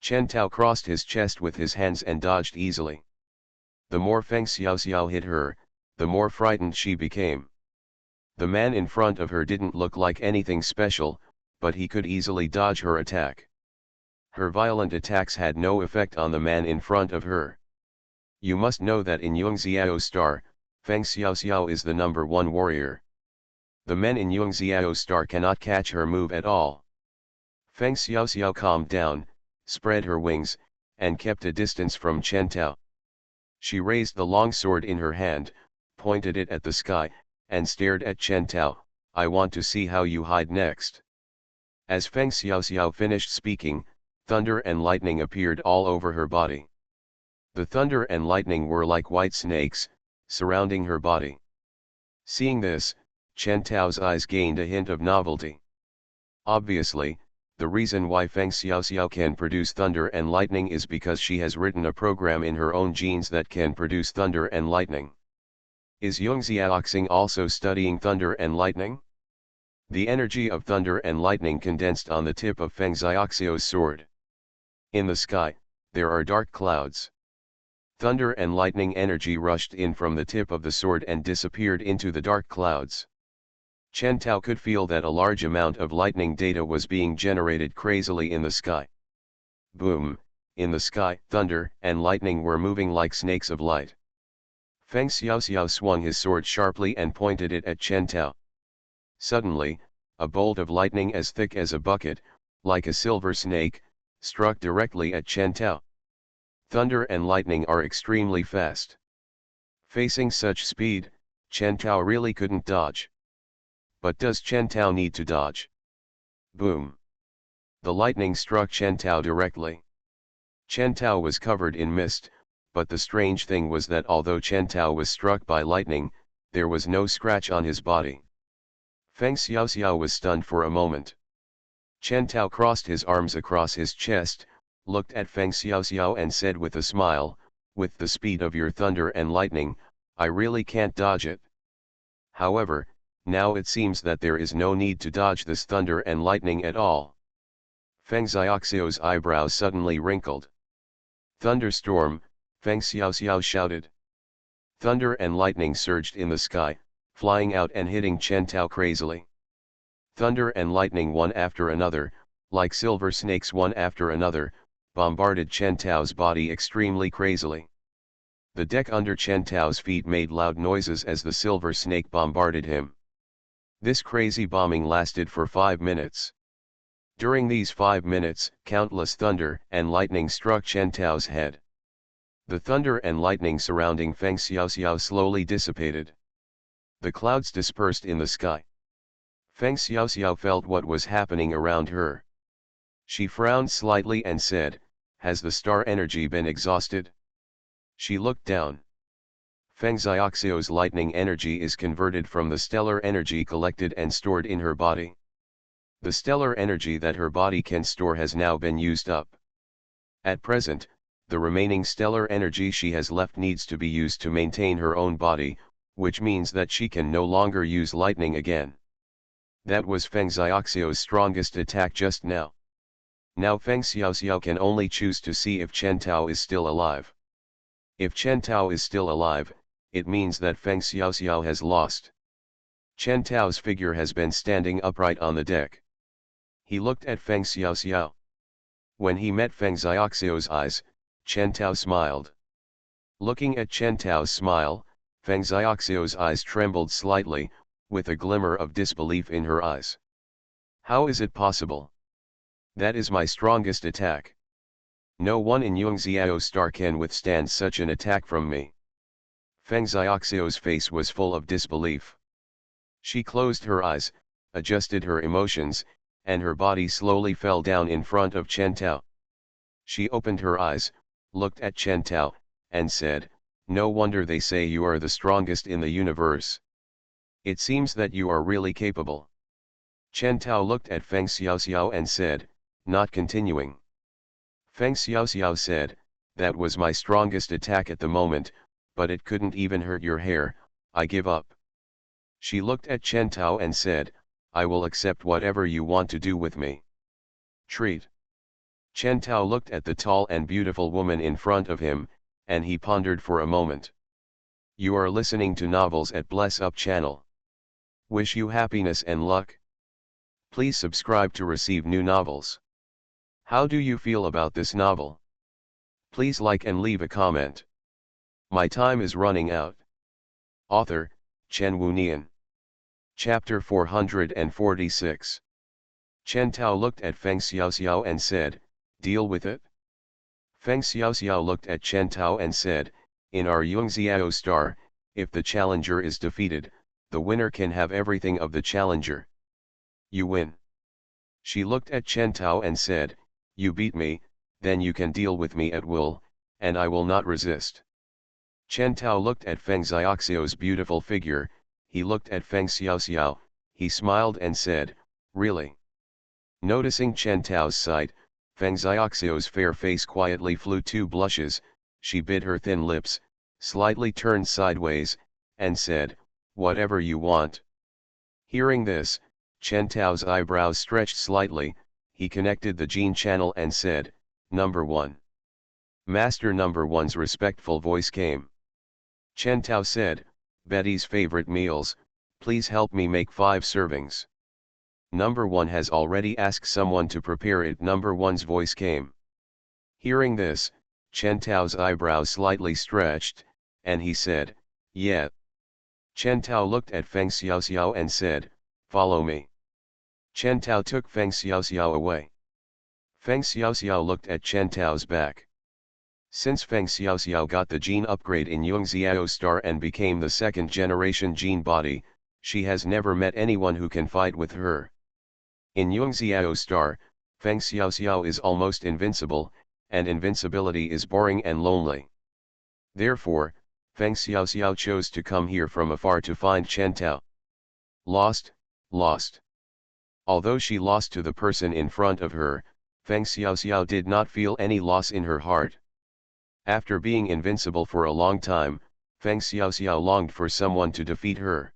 Chen Tao crossed his chest with his hands and dodged easily. The more Feng Xiaoxiao hit her, the more frightened she became. The man in front of her didn't look like anything special, but he could easily dodge her attack. Her violent attacks had no effect on the man in front of her. You must know that in Yungxiao Star, Feng Xiaoxiao is the #1 warrior. The men in Yungxiao Star cannot catch her move at all. Feng Xiaoxiao calmed down, spread her wings, and kept a distance from Chen Tao. She raised the long sword in her hand, pointed it at the sky, and stared at Chen Tao, "I want to see how you hide next." As Feng Xiaoxiao finished speaking, thunder and lightning appeared all over her body. The thunder and lightning were like white snakes, surrounding her body. Seeing this, Chen Tao's eyes gained a hint of novelty. Obviously, the reason why Feng Xiaoxiao can produce thunder and lightning is because she has written a program in her own genes that can produce thunder and lightning. Is Yungxiaoxing also studying thunder and lightning? The energy of thunder and lightning condensed on the tip of Feng Xiaoxiao's sword. In the sky, there are dark clouds. Thunder and lightning energy rushed in from the tip of the sword and disappeared into the dark clouds. Chen Tao could feel that a large amount of lightning data was being generated crazily in the sky. Boom, In the sky, thunder and lightning were moving like snakes of light. Feng Xiaoxiao swung his sword sharply and pointed it at Chen Tao. Suddenly, a bolt of lightning as thick as a bucket, like a silver snake, struck directly at Chen Tao. Thunder and lightning are extremely fast. Facing such speed, Chen Tao really couldn't dodge. But does Chen Tao need to dodge? Boom! The lightning struck Chen Tao directly. Chen Tao was covered in mist, but the strange thing was that although Chen Tao was struck by lightning, there was no scratch on his body. Feng Xiaoxiao was stunned for a moment. Chen Tao crossed his arms across his chest, looked at Feng Xiaoxiao and said with a smile, "With the speed of your thunder and lightning, I really can't dodge it. However, now it seems that there is no need to dodge this thunder and lightning at all." Feng Xiaoxiao's eyebrows suddenly wrinkled. "Thunderstorm," Feng Xiaoxiao shouted. Thunder and lightning surged in the sky, flying out and hitting Chen Tao crazily. Thunder and lightning one after another, like silver snakes one after another, bombarded Chen Tao's body extremely crazily. The deck under Chen Tao's feet made loud noises as the silver snake bombarded him. This crazy bombing lasted for 5 minutes. During these 5 minutes, countless thunder and lightning struck Chen Tao's head. The thunder and lightning surrounding Feng Xiaoxiao slowly dissipated. The clouds dispersed in the sky. Feng Xiaoxiao felt what was happening around her. She frowned slightly and said, "Has the star energy been exhausted?" She looked down. Feng Xiaoxiao's lightning energy is converted from the stellar energy collected and stored in her body. The stellar energy that her body can store has now been used up. At present, the remaining stellar energy she has left needs to be used to maintain her own body, which means that she can no longer use lightning again. That was Feng Xiaoxiao's strongest attack just now. Now Feng Xiaoxiao can only choose to see if Chen Tao is still alive. If Chen Tao is still alive, it means that Feng Xiaoxiao has lost. Chen Tao's figure has been standing upright on the deck. He looked at Feng Xiaoxiao. When he met Feng Xiaoxiao's eyes, Chen Tao smiled. Looking at Chen Tao's smile, Feng Xiaoxiao's eyes trembled slightly, with a glimmer of disbelief in her eyes. "How is it possible? That is my strongest attack. No one in Yungxiao Star can withstand such an attack from me." Feng Xiaoxiao's face was full of disbelief. She closed her eyes, adjusted her emotions, and her body slowly fell down in front of Chen Tao. She opened her eyes, looked at Chen Tao, and said, "No wonder they say you are the strongest in the universe. It seems that you are really capable." Chen Tao looked at Feng Xiaoxiao and said, not continuing. Feng Xiaoxiao said, "That was my strongest attack at the moment, but it couldn't even hurt your hair, I give up." She looked at Chen Tao and said, "I will accept whatever you want to do with me." Treat. Chen Tao looked at the tall and beautiful woman in front of him, and he pondered for a moment. You are listening to novels at Bless Up channel. Wish you happiness and luck. Please subscribe to receive new novels. How do you feel about this novel? Please like and leave a comment. My time is running out. Author, Chen Wunian. Chapter 446. Chen Tao looked at Feng Xiaoxiao and said, "Deal with it." Feng Xiaoxiao looked at Chen Tao and said, "In our Yungxiao Star, if the challenger is defeated, the winner can have everything of the challenger. You win." She looked at Chen Tao and said, "You beat me, then you can deal with me at will, and I will not resist." Chen Tao looked at Feng Xiaoxiao's beautiful figure, he looked at Feng Xiaoxiao, he smiled and said, "Really?" Noticing Chen Tao's sight, Feng Xiaoxiao's fair face quietly flew 2 blushes, she bit her thin lips, slightly turned sideways, and said, "Whatever you want." Hearing this, Chen Tao's eyebrows stretched slightly, he connected the gene channel and said, "Number 1. Master Number 1's respectful voice came. Chen Tao said, "Betty's favorite meals, please help me make 5 servings." Number 1 has already asked someone to prepare it. Number 1's voice came. Hearing this, Chen Tao's eyebrows slightly stretched, and he said, "Yeah." Chen Tao looked at Feng Xiaoxiao and said, "Follow me." Chen Tao took Feng Xiaoxiao away. Feng Xiaoxiao looked at Chen Tao's back. Since Feng Xiaoxiao got the gene upgrade in Yungxiao star and became the second generation gene body, she has never met anyone who can fight with her. In Yungxiao star, Feng Xiaoxiao is almost invincible, and invincibility is boring and lonely. Therefore, Feng Xiaoxiao chose to come here from afar to find Chen Tao. Lost, lost. Although she lost to the person in front of her, Feng Xiaoxiao did not feel any loss in her heart. After being invincible for a long time, Feng Xiaoxiao longed for someone to defeat her.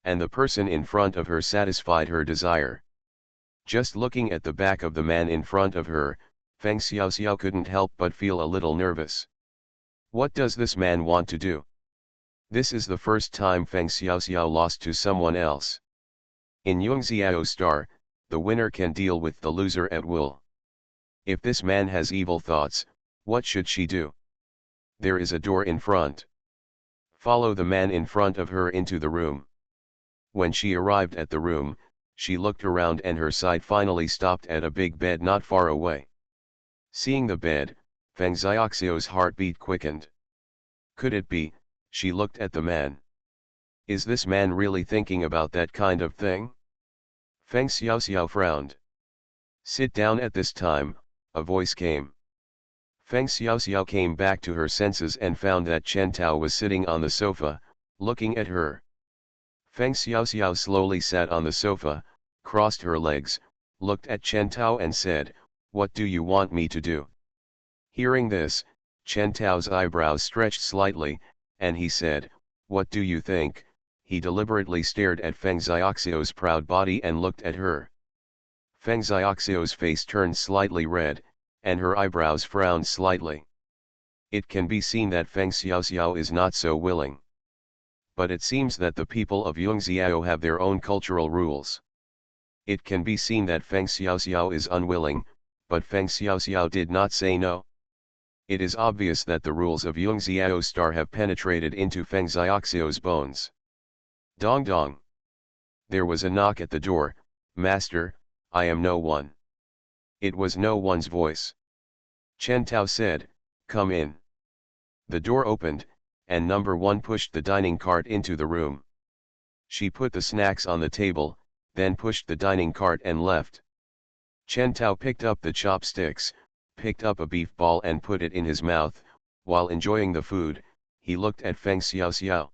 And the person in front of her satisfied her desire. Just looking at the back of the man in front of her, Feng Xiaoxiao couldn't help but feel a little nervous. What does this man want to do? This is the first time Feng Xiaoxiao lost to someone else. In Yungxiao star, the winner can deal with the loser at will. If this man has evil thoughts, what should she do? There is a door in front. Follow the man in front of her into the room. When she arrived at the room, she looked around and her sight finally stopped at a big bed not far away. Seeing the bed, Feng Xiaoxiao's heartbeat quickened. Could it be? She looked at the man. Is this man really thinking about that kind of thing? Feng Xiaoxiao frowned. Sit down. At this time, a voice came. Feng Xiaoxiao came back to her senses and found that Chen Tao was sitting on the sofa, looking at her. Feng Xiaoxiao slowly sat on the sofa, crossed her legs, looked at Chen Tao and said, "What do you want me to do?" Hearing this, Chen Tao's eyebrows stretched slightly, and he said, "What do you think?" He deliberately stared at Feng Xiaoxiao's proud body and looked at her. Feng Xiaoxiao's face turned slightly red, and her eyebrows frowned slightly. It can be seen that Feng Xiaoxiao is not so willing. But it seems that the people of Yungxiao have their own cultural rules. It can be seen that Feng Xiaoxiao is unwilling, but Feng Xiaoxiao did not say no. It is obvious that the rules of Yungxiao star have penetrated into Feng Xiaoxiao's bones. Dong dong. There was a knock at the door. "Master, I am no one." It was no one's voice. Chen Tao said, "Come in." The door opened, and number one pushed the dining cart into the room. She put the snacks on the table, then pushed the dining cart and left. Chen Tao picked up the chopsticks, picked up a beef ball and put it in his mouth. While enjoying the food, he looked at Feng Xiaoxiao.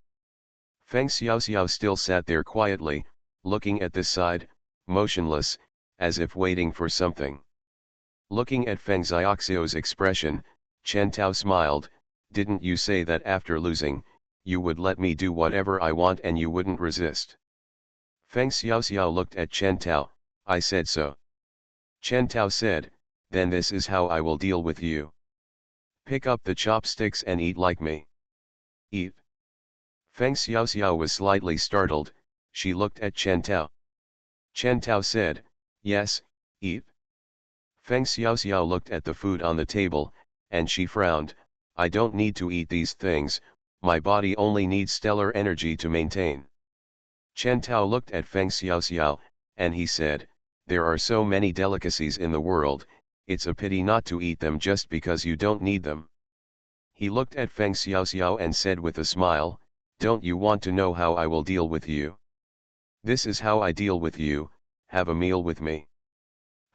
Feng Xiaoxiao still sat there quietly, looking at this side, motionless, as if waiting for something. Looking at Feng Xiaoxiao's expression, Chen Tao smiled. "Didn't you say that after losing, you would let me do whatever I want and you wouldn't resist?" Feng Xiaoxiao looked at Chen Tao. "I said so." Chen Tao said, "Then this is how I will deal with you. Pick up the chopsticks and eat like me." "Eat?" Feng Xiaoxiao was slightly startled. She looked at Chen Tao. Chen Tao said, "Yes, eat." Feng Xiaoxiao looked at the food on the table, and she frowned. "I don't need to eat these things, my body only needs stellar energy to maintain." Chen Tao looked at Feng Xiaoxiao, and he said, "There are so many delicacies in the world, it's a pity not to eat them just because you don't need them." He looked at Feng Xiaoxiao and said with a smile, "Don't you want to know how I will deal with you? This is how I deal with you, have a meal with me."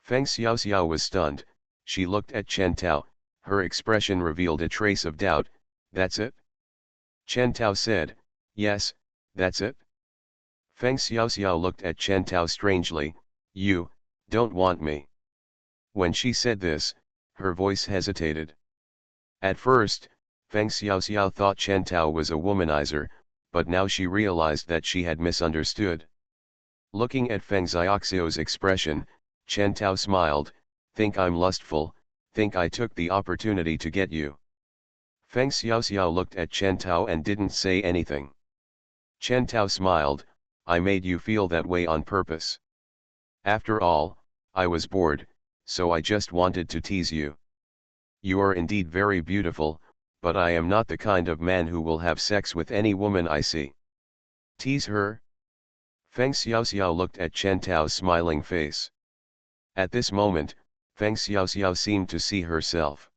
Feng Xiaoxiao was stunned. She looked at Chen Tao, her expression revealed a trace of doubt. "That's it?" Chen Tao said, "Yes, that's it." Feng Xiaoxiao looked at Chen Tao strangely. "You don't want me?" When she said this, her voice hesitated. At first, Feng Xiaoxiao thought Chen Tao was a womanizer, but now she realized that she had misunderstood. Looking at Feng Xiaoxiao's expression, Chen Tao smiled. "Think I'm lustful, think I took the opportunity to get you." Feng Xiaoxiao looked at Chen Tao and didn't say anything. Chen Tao smiled. "I made you feel that way on purpose. After all, I was bored, so I just wanted to tease you." You are indeed very beautiful, but I am not the kind of man who will have sex with any woman I see. Tease her? Feng Xiaoxiao looked at Chen Tao's smiling face. At this moment, Feng Xiaoxiao seemed to see herself.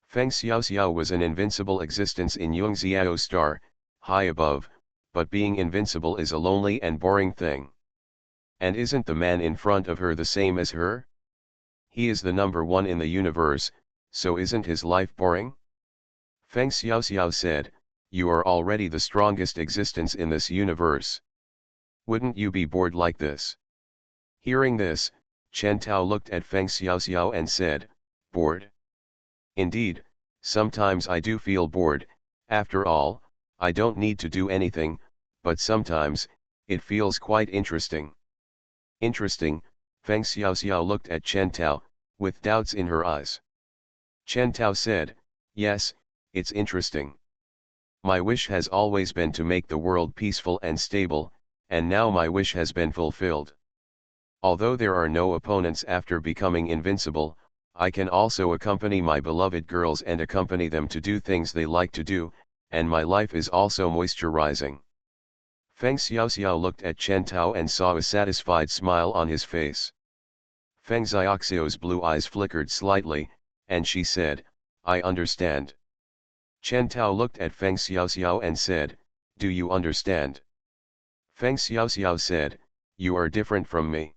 Feng Xiaoxiao was an invincible existence in Yungxiao star, high above, but being invincible is a lonely and boring thing. And isn't the man in front of her the same as her? He is the number one in the universe, so isn't his life boring? Feng Xiaoxiao said, you are already the strongest existence in this universe. Wouldn't you be bored like this? Hearing this, Chen Tao looked at Feng Xiaoxiao and said, bored? Indeed, sometimes I do feel bored. After all, I don't need to do anything, but sometimes, it feels quite interesting. Interesting, Feng Xiaoxiao looked at Chen Tao, with doubts in her eyes. Chen Tao said, yes, it's interesting. My wish has always been to make the world peaceful and stable, and now my wish has been fulfilled. Although there are no opponents after becoming invincible, I can also accompany my beloved girls and accompany them to do things they like to do, and my life is also moisturizing. Feng Xiaoxiao looked at Chen Tao and saw a satisfied smile on his face. Feng Xiaoxiao's blue eyes flickered slightly, and she said, I understand. Chen Tao looked at Feng Xiaoxiao and said, do you understand? Feng Xiaoxiao said, you are different from me.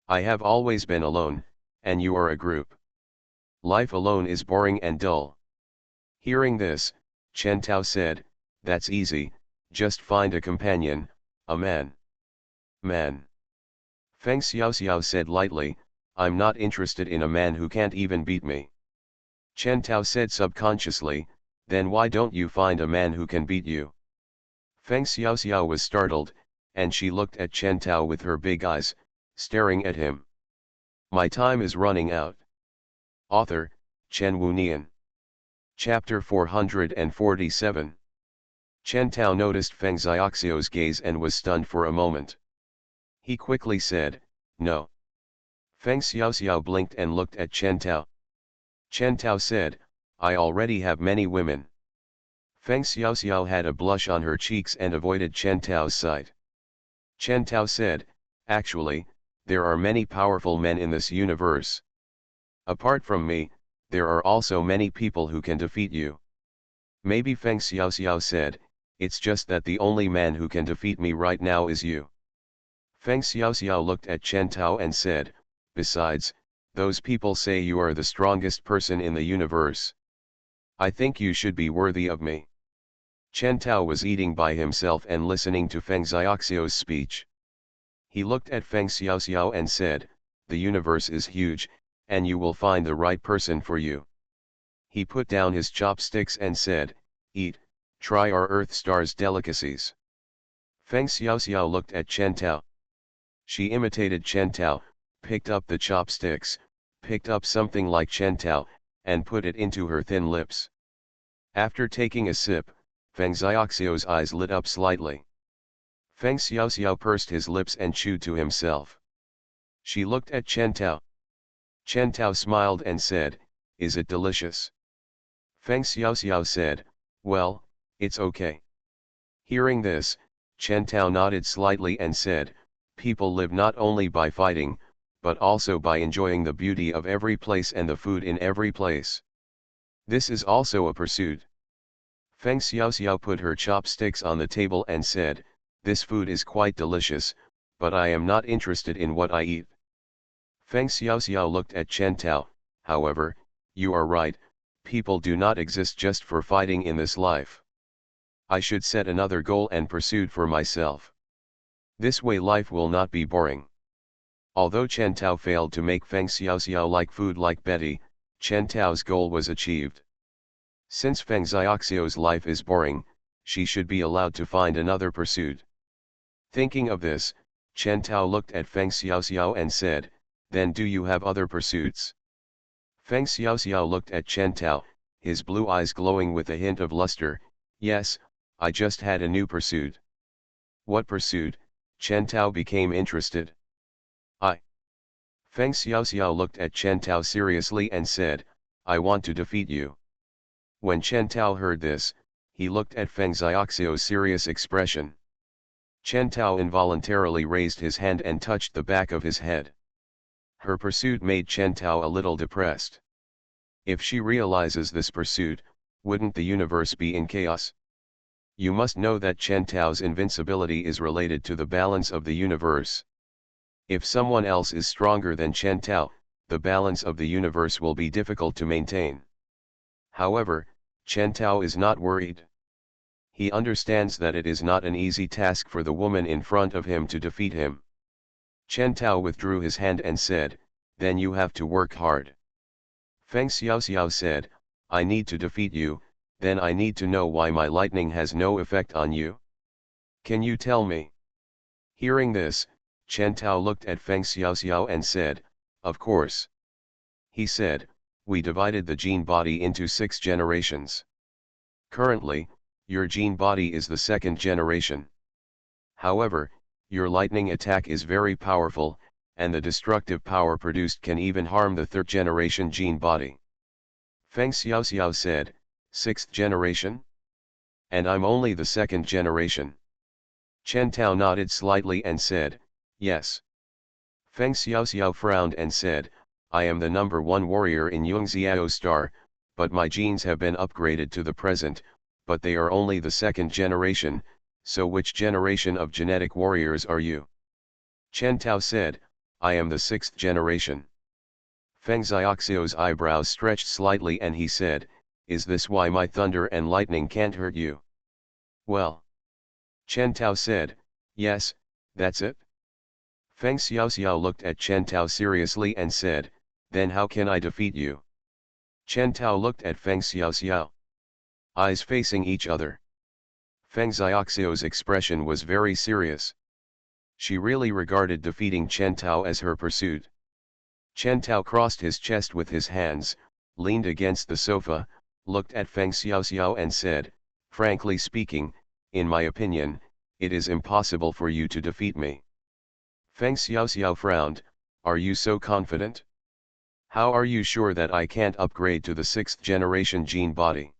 I have always been alone, and you are a group. Life alone is boring and dull. Hearing this, Chen Tao said, that's easy, just find a companion, a man. Man. Feng Xiaoxiao said lightly, I'm not interested in a man who can't even beat me. Chen Tao said subconsciously, then why don't you find a man who can beat you? Feng Xiaoxiao was startled, and she looked at Chen Tao with her big eyes, staring at him. My time is running out. Author, Chen Wunian. Chapter 447. Chen Tao noticed Feng Xiaoxiao's gaze and was stunned for a moment. He quickly said, no. Feng Xiaoxiao blinked and looked at Chen Tao. Chen Tao said, I already have many women. Feng Xiaoxiao had a blush on her cheeks and avoided Chen Tao's sight. Chen Tao said, actually, there are many powerful men in this universe. Apart from me, there are also many people who can defeat you. Maybe Feng Xiaoxiao said, it's just that the only man who can defeat me right now is you. Feng Xiaoxiao looked at Chen Tao and said, besides, those people say you are the strongest person in the universe. I think you should be worthy of me. Chen Tao was eating by himself and listening to Feng Xiaoxiao's speech. He looked at Feng Xiaoxiao and said, the universe is huge, and you will find the right person for you. He put down his chopsticks and said, eat, try our Earth Star's delicacies. Feng Xiaoxiao looked at Chen Tao. She imitated Chen Tao, picked up the chopsticks, picked up something like Chen Tao, and put it into her thin lips. After taking a sip, Feng Xiaoxiao's eyes lit up slightly. Feng Xiaoxiao pursed his lips and chewed to himself. She looked at Chen Tao. Chen Tao smiled and said, is it delicious? Feng Xiaoxiao said, well, it's okay. Hearing this, Chen Tao nodded slightly and said, people live not only by fighting, but also by enjoying the beauty of every place and the food in every place. This is also a pursuit. Feng Xiaoxiao put her chopsticks on the table and said, this food is quite delicious, but I am not interested in what I eat. Feng Xiaoxiao looked at Chen Tao, however, you are right, people do not exist just for fighting in this life. I should set another goal and pursue for myself. This way life will not be boring. Although Chen Tao failed to make Feng Xiaoxiao like food like Betty, Chen Tao's goal was achieved. Since Feng Xiaoxiao's life is boring, she should be allowed to find another pursuit. Thinking of this, Chen Tao looked at Feng Xiaoxiao and said, then do you have other pursuits? Feng Xiaoxiao looked at Chen Tao, his blue eyes glowing with a hint of luster, yes, I just had a new pursuit. What pursuit? Chen Tao became interested. Feng Xiaoxiao looked at Chen Tao seriously and said, I want to defeat you. When Chen Tao heard this, he looked at Feng Xiaoxiu's serious expression. Chen Tao involuntarily raised his hand and touched the back of his head. Her pursuit made Chen Tao a little depressed. If she realizes this pursuit, wouldn't the universe be in chaos? You must know that Chen Tao's invincibility is related to the balance of the universe. If someone else is stronger than Chen Tao, the balance of the universe will be difficult to maintain. However, Chen Tao is not worried. He understands that it is not an easy task for the woman in front of him to defeat him. Chen Tao withdrew his hand and said, "Then you have to work hard." Feng Xiaoxiao said, "I need to defeat you, then I need to know why my lightning has no effect on you. Can you tell me?" Hearing this, Chen Tao looked at Feng Xiaoxiao and said, "Of course." He said, "We divided the gene body into 6 generations. Currently, your gene body is the 2nd generation. However, your lightning attack is very powerful, and the destructive power produced can even harm the 3rd generation gene body." Feng Xiaoxiao said, "6th generation? And I'm only the 2nd generation." Chen Tao nodded slightly and said, "Yes." Feng Xiaoxiao frowned and said, "I am the number 1 warrior in Yungxiao Star, but my genes have been upgraded to the present, but they are only the 2nd generation, so which generation of genetic warriors are you?" Chen Tao said, "I am the 6th generation." Feng Xiaoxiu's eyebrows stretched slightly and he said, "Is this why my thunder and lightning can't hurt you?" "Well." Chen Tao said, "Yes, that's it." Feng Xiaoxiao looked at Chen Tao seriously and said, "Then how can I defeat you?" Chen Tao looked at Feng Xiaoxiao. Eyes facing each other. Feng Xiaoxiu's expression was very serious. She really regarded defeating Chen Tao as her pursuit. Chen Tao crossed his chest with his hands, leaned against the sofa, looked at Feng Xiaoxiao and said, "Frankly speaking, in my opinion, it is impossible for you to defeat me." Feng Xiaoxiao frowned, "Are you so confident? How are you sure that I can't upgrade to the 6th generation gene body?"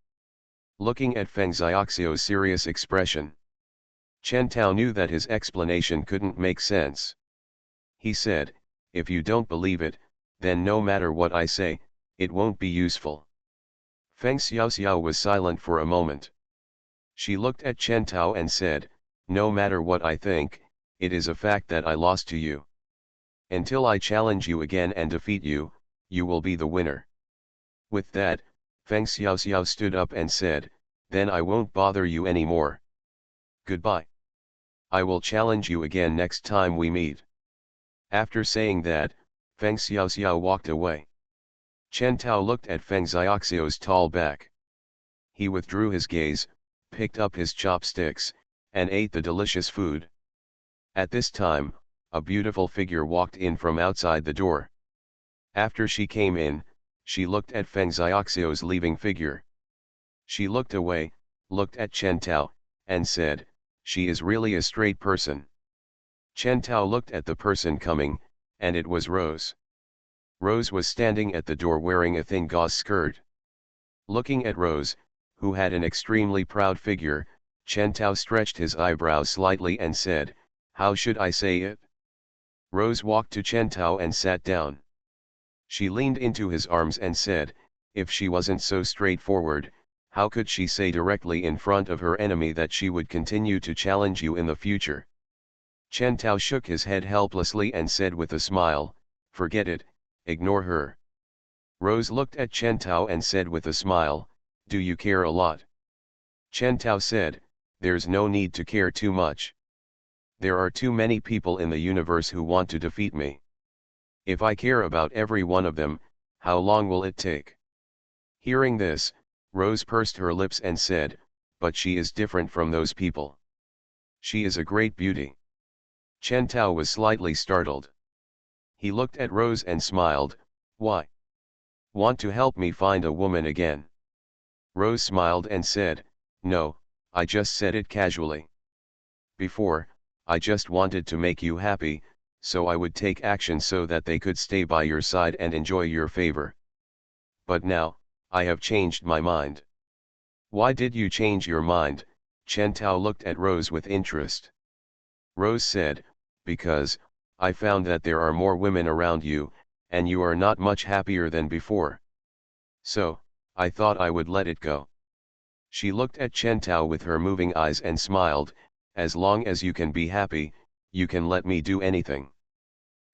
Looking at Feng Xiaoxiu's serious expression, Chen Tao knew that his explanation couldn't make sense. He said, "If you don't believe it, then no matter what I say, it won't be useful." Feng Xiaoxiao was silent for a moment. She looked at Chen Tao and said, "No matter what I think, it is a fact that I lost to you. Until I challenge you again and defeat you, you will be the winner." With that, Feng Xiaoxiao stood up and said, "Then I won't bother you anymore. Goodbye. I will challenge you again next time we meet." After saying that, Feng Xiaoxiao walked away. Chen Tao looked at Feng Xiaoxiu's tall back. He withdrew his gaze, picked up his chopsticks, and ate the delicious food. At this time, a beautiful figure walked in from outside the door. After she came in, she looked at Feng Xiaoxiu's leaving figure. She looked away, looked at Chen Tao, and said, "She is really a straight person." Chen Tao looked at the person coming, and it was Rose. Rose was standing at the door wearing a thin gauze skirt. Looking at Rose, who had an extremely proud figure, Chen Tao stretched his eyebrows slightly and said, "How should I say it?" Rose walked to Chen Tao and sat down. She leaned into his arms and said, "If she wasn't so straightforward, how could she say directly in front of her enemy that she would continue to challenge you in the future?" Chen Tao shook his head helplessly and said with a smile, "Forget it, ignore her." Rose looked at Chen Tao and said with a smile, "Do you care a lot?" Chen Tao said, "There's no need to care too much. There are too many people in the universe who want to defeat me. If I care about every one of them, how long will it take?" Hearing this, Rose pursed her lips and said, "But she is different from those people. She is a great beauty." Chen Tao was slightly startled. He looked at Rose and smiled, "Why? Want to help me find a woman again?" Rose smiled and said, "No, I just said it casually. Before, I just wanted to make you happy, so I would take action so that they could stay by your side and enjoy your favor. But now, I have changed my mind. Why did you change your mind? Chen Tao looked at Rose with interest. Rose said, because, I found that there are more women around you, and you are not much happier than before. So, I thought I would let it go. She looked at Chen Tao with her moving eyes and smiled, as long as you can be happy, you can let me do anything.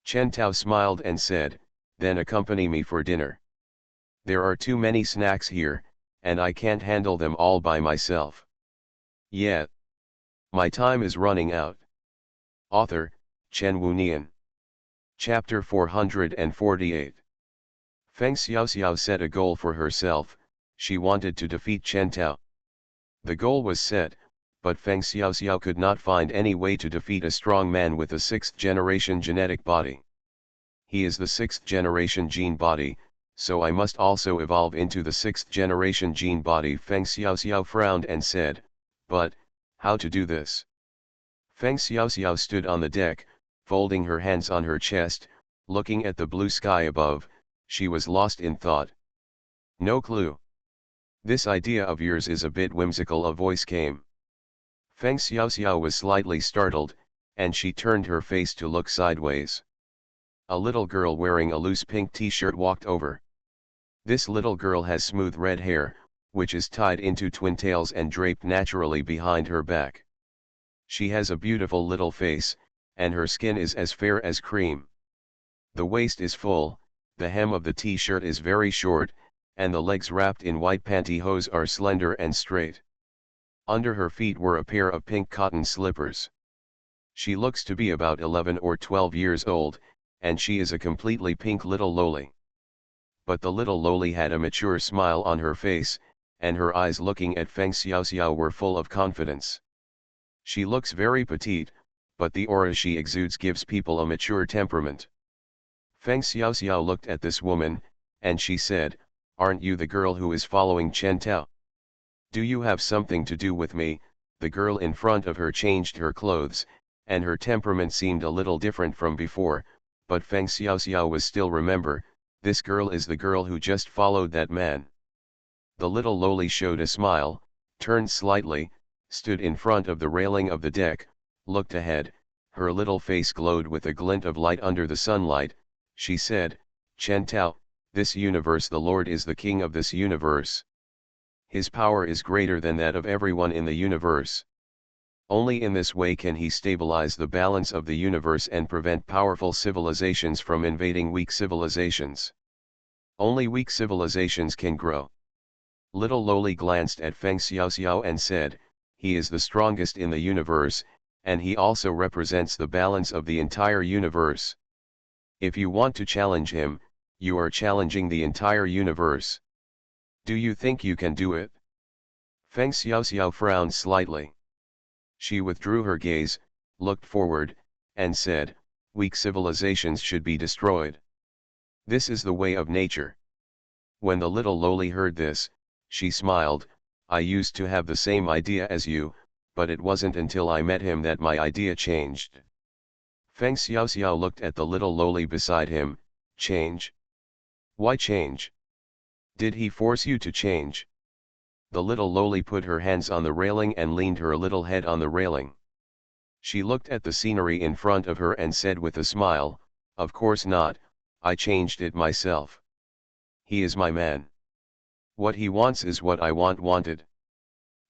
Chen Tao smiled and said, then accompany me for dinner. There are too many snacks here, and I can't handle them all by myself. Yeah. My time is running out. Author, Chen Wunian. Chapter 448. Feng Xiaoxiao set a goal for herself. She wanted to defeat Chen Tao. The goal was set, but Feng Xiaoxiao could not find any way to defeat a strong man with a sixth-generation genetic body. He is the sixth-generation gene body, so I must also evolve into the sixth-generation gene body. Feng Xiaoxiao frowned and said, but, how to do this? Feng Xiaoxiao stood on the deck, folding her hands on her chest, looking at the blue sky above. She was lost in thought. No clue. This idea of yours is a bit whimsical, a voice came. Feng Xiaoxiao was slightly startled, and she turned her face to look sideways. A little girl wearing a loose pink t-shirt walked over. This little girl has smooth red hair, which is tied into twin tails and draped naturally behind her back. She has a beautiful little face, and her skin is as fair as cream. The waist is full, the hem of the t-shirt is very short, and the legs wrapped in white pantyhose are slender and straight. Under her feet were a pair of pink cotton slippers. She looks to be about 11 or 12 years old, and she is a completely pink little loli. But the little loli had a mature smile on her face, and her eyes looking at Feng Xiaoxiao were full of confidence. She looks very petite, but the aura she exudes gives people a mature temperament. Feng Xiaoxiao looked at this woman, and she said, aren't you the girl who is following Chen Tao? Do you have something to do with me? The girl in front of her changed her clothes, and her temperament seemed a little different from before, but Feng Xiaoxiao was still remember, this girl is the girl who just followed that man. The little loli showed a smile, turned slightly, stood in front of the railing of the deck, looked ahead, her little face glowed with a glint of light under the sunlight. She said, Chen Tao, this universe, the Lord is the king of this universe. His power is greater than that of everyone in the universe. Only in this way can he stabilize the balance of the universe and prevent powerful civilizations from invading weak civilizations. Only weak civilizations can grow. Little loli glanced at Feng Xiaoxiao and said, he is the strongest in the universe, and he also represents the balance of the entire universe. If you want to challenge him, you are challenging the entire universe. Do you think you can do it? Feng Xiaoxiao frowned slightly. She withdrew her gaze, looked forward, and said, weak civilizations should be destroyed. This is the way of nature. When the little loli heard this, she smiled, I used to have the same idea as you, but it wasn't until I met him that my idea changed. Feng Xiaoxiao looked at the little loli beside him. Change? Why change? Did he force you to change? The little loli put her hands on the railing and leaned her little head on the railing. She looked at the scenery in front of her and said with a smile, of course not, I changed it myself. He is my man. What he wants is what I wanted.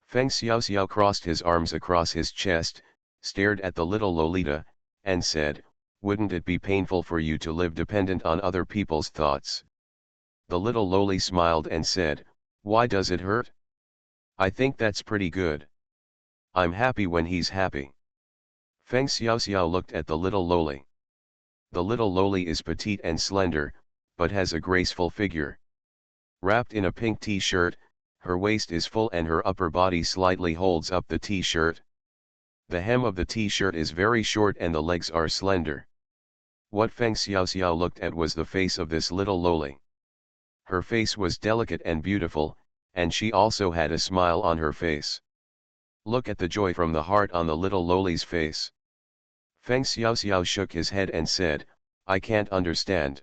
Feng Xiaoxiao crossed his arms across his chest, stared at the little Lolita, and said, wouldn't it be painful for you to live dependent on other people's thoughts? The little loli smiled and said, why does it hurt? I think that's pretty good. I'm happy when he's happy. Feng Xiaoxiao looked at the little loli. The little loli is petite and slender, but has a graceful figure. Wrapped in a pink t-shirt, her waist is full and her upper body slightly holds up the t-shirt. The hem of the t-shirt is very short and the legs are slender. What Feng Xiaoxiao looked at was the face of this little loli. Her face was delicate and beautiful, and she also had a smile on her face. Look at the joy from the heart on the little loli's face. Feng Xiaoxiao shook his head and said, I can't understand.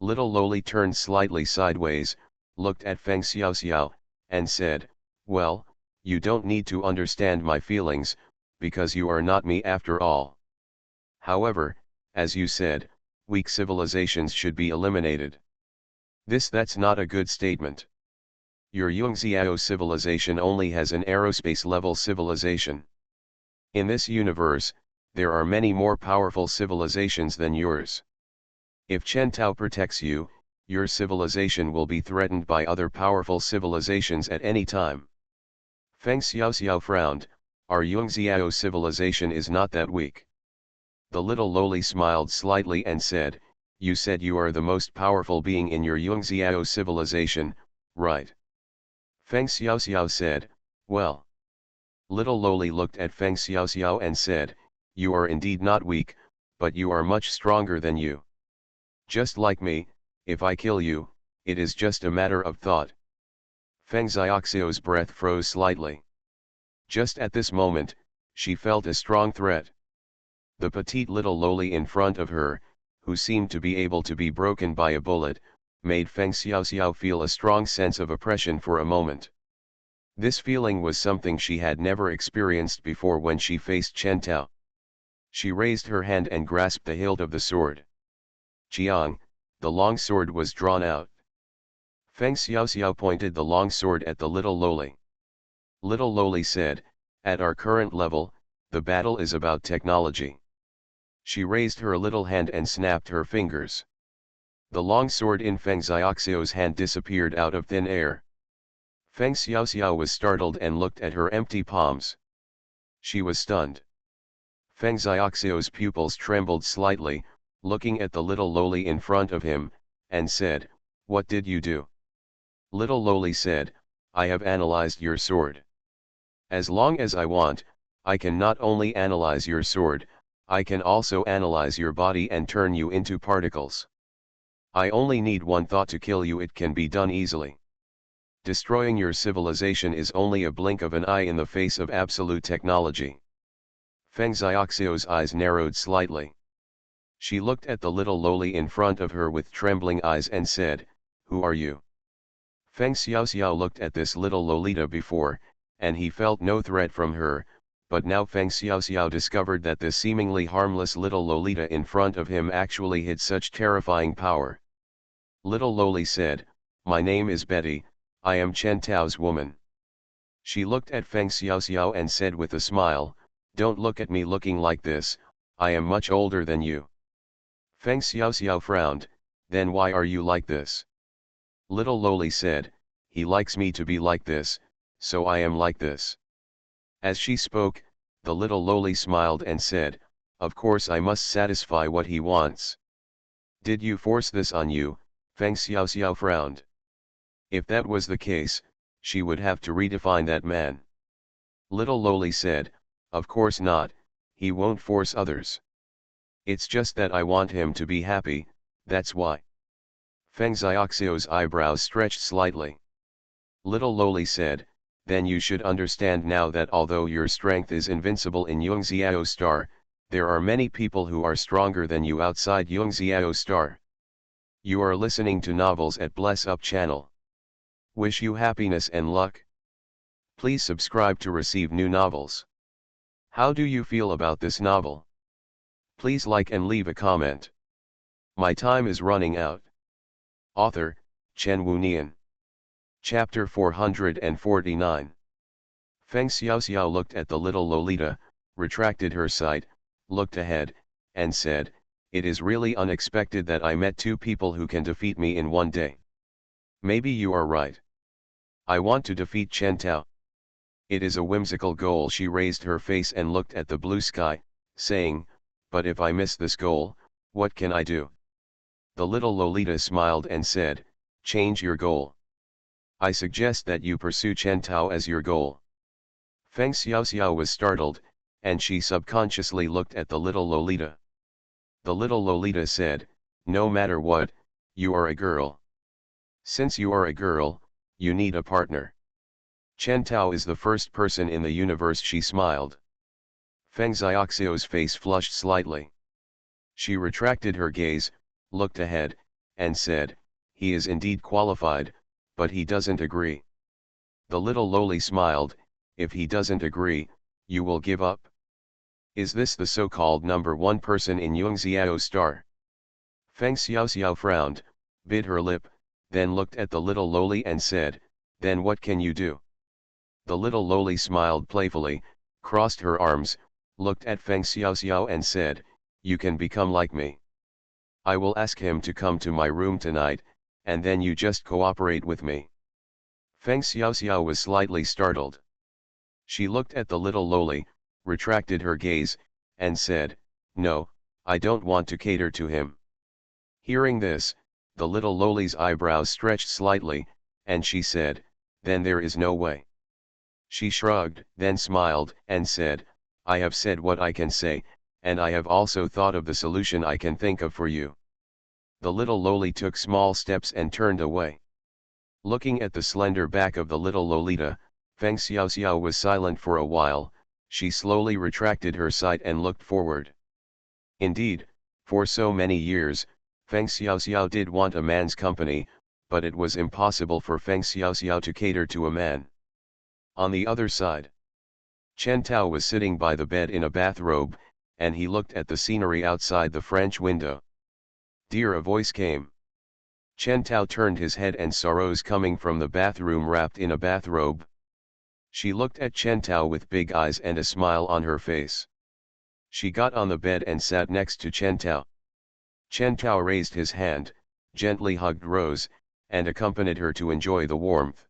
Little Loli turned slightly sideways, looked at Feng Xiaoxiao, and said, "Well, you don't need to understand my feelings, because you are not me after all. However, as you said, weak civilizations should be eliminated. That's not a good statement. Your Yungziao civilization only has an aerospace-level civilization. In this universe, there are many more powerful civilizations than yours. If Chen Tao protects you, your civilization will be threatened by other powerful civilizations at any time." Feng Xiaoxiao frowned. "Our Yungziao civilization is not that weak." The little Loli smiled slightly and said, "You said you are the most powerful being in your Yungziao civilization, right?" Feng Xiaoxiao said, "Well." Little Loli looked at Feng Xiaoxiao and said, "You are indeed not weak, but you are much stronger than you. Just like me, if I kill you, it is just a matter of thought." Feng Xiaoxiao's breath froze slightly. Just at this moment, she felt a strong threat. The petite little Loli in front of her, who seemed to be able to be broken by a bullet, made Feng Xiaoxiao feel a strong sense of oppression for a moment. This feeling was something she had never experienced before when she faced Chen Tao. She raised her hand and grasped the hilt of the sword. Chiang, the long sword was drawn out. Feng Xiaoxiao pointed the long sword at the little Loli. Little Loli said, "At our current level, the battle is about technology." She raised her little hand and snapped her fingers. The long sword in Feng Xiaoxiao's hand disappeared out of thin air. Feng Xiaoxiao was startled and looked at her empty palms. She was stunned. Feng Xiaoxiao's pupils trembled slightly, looking at the little Loli in front of him, and said, "What did you do?" Little Loli said, "I have analyzed your sword. As long as I want, I can not only analyze your sword, I can also analyze your body and turn you into particles. I only need one thought to kill you. It can be done easily. Destroying your civilization is only a blink of an eye in the face of absolute technology." Feng Xiaoxiao's eyes narrowed slightly. She looked at the little Loli in front of her with trembling eyes and said, "Who are you?" Feng Xiaoxiao looked at this little Lolita before, and he felt no threat from her, but now Feng Xiaoxiao discovered that this seemingly harmless little Lolita in front of him actually had such terrifying power. Little Loli said, "My name is Betty, I am Chen Tao's woman." She looked at Feng Xiaoxiao and said with a smile, "Don't look at me looking like this, I am much older than you." Feng Xiaoxiao frowned, "Then why are you like this?" Little Loli said, "He likes me to be like this, so I am like this." As she spoke, the little Loli smiled and said, "Of course I must satisfy what he wants." "Did you force this on you?" Feng Xiaoxiao frowned. If that was the case, she would have to redefine that man. Little Loli said, "Of course not, he won't force others. It's just that I want him to be happy, that's why." Feng Xiaoxiao's eyebrows stretched slightly. Little Loli said, "Then you should understand now that although your strength is invincible in Yungziao Star, there are many people who are stronger than you outside Yungziao Star. You are listening to novels at Bless Up channel. Wish you happiness and luck. Please subscribe to receive new novels. How do you feel about this novel? Please like and leave a comment. My time is running out." Author, Chen Wunian. Chapter 449. Feng Xiaoxiao looked at the little Lolita, retracted her sight, looked ahead, and said, "It is really unexpected that I met two people who can defeat me in one day. Maybe you are right. I want to defeat Chen Tao. It is a whimsical goal." She raised her face and looked at the blue sky, saying, "But if I miss this goal, what can I do?" The little Lolita smiled and said, "Change your goal. I suggest that you pursue Chen Tao as your goal." Feng Xiaoxiao was startled, and she subconsciously looked at the little Lolita. The little Lolita said, "No matter what, you are a girl. Since you are a girl, you need a partner. Chen Tao is the first person in the universe." She smiled. Feng Xiaoxiao's face flushed slightly. She retracted her gaze, looked ahead, and said, he is indeed qualified, but he doesn't agree. The little loli smiled, if he doesn't agree, you will give up? Is this the so-called number one person in Yungxiao Star? Feng Xiaoxiao frowned, bit her lip, then looked at the little loli and said, then what can you do? The little loli smiled playfully, crossed her arms, looked at Feng Xiaoxiao and said, you can become like me. I will ask him to come to my room tonight, and then you just cooperate with me. Feng Xiaoxiao was slightly startled. She looked at the little loli, retracted her gaze, and said, no, I don't want to cater to him. Hearing this, the little loli's eyebrows stretched slightly, and she said, then there is no way. She shrugged, then smiled, and said, I have said what I can say, and I have also thought of the solution I can think of for you. The little loli took small steps and turned away. Looking at the slender back of the little Lolita, Feng Xiaoxiao was silent for a while. She slowly retracted her sight and looked forward. Indeed, for so many years, Feng Xiaoxiao did want a man's company, but it was impossible for Feng Xiaoxiao to cater to a man. On the other side, Chen Tao was sitting by the bed in a bathrobe, and he looked at the scenery outside the French window. Dear, a voice came. Chen Tao turned his head and saw Rose coming from the bathroom wrapped in a bathrobe. She looked at Chen Tao with big eyes and a smile on her face. She got on the bed and sat next to Chen Tao. Chen Tao raised his hand, gently hugged Rose, and accompanied her to enjoy the warmth.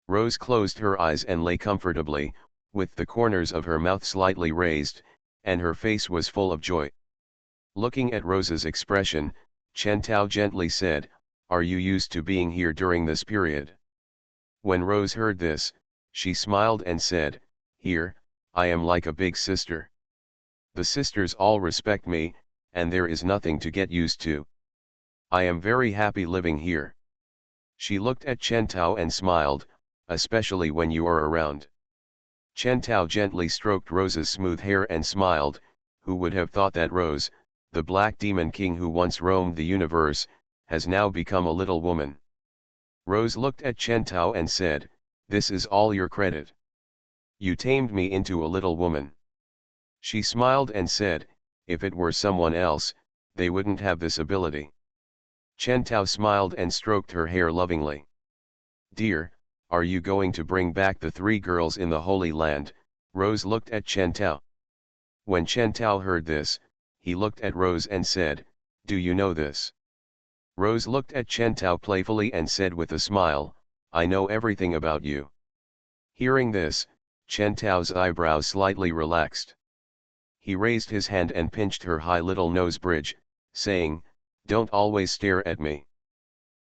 Rose closed her eyes and lay comfortably, with the corners of her mouth slightly raised, and her face was full of joy. Looking at Rose's expression, Chen Tao gently said, are you used to being here during this period? When Rose heard this, she smiled and said, here, I am like a big sister. The sisters all respect me, and there is nothing to get used to. I am very happy living here. She looked at Chen Tao and smiled, especially when you are around. Chen Tao gently stroked Rose's smooth hair and smiled. Who would have thought that Rose, the black demon king who once roamed the universe, has now become a little woman? Rose looked at Chen Tao and said, this is all your credit. You tamed me into a little woman. She smiled and said, if it were someone else, they wouldn't have this ability. Chen Tao smiled and stroked her hair lovingly. Dear, are you going to bring back the 3 girls in the Holy Land? Rose looked at Chen Tao. When Chen Tao heard this, he looked at Rose and said, do you know this? Rose looked at Chen Tao playfully and said with a smile, I know everything about you. Hearing this, Chen Tao's eyebrows slightly relaxed. He raised his hand and pinched her high little nose bridge, saying, don't always stare at me.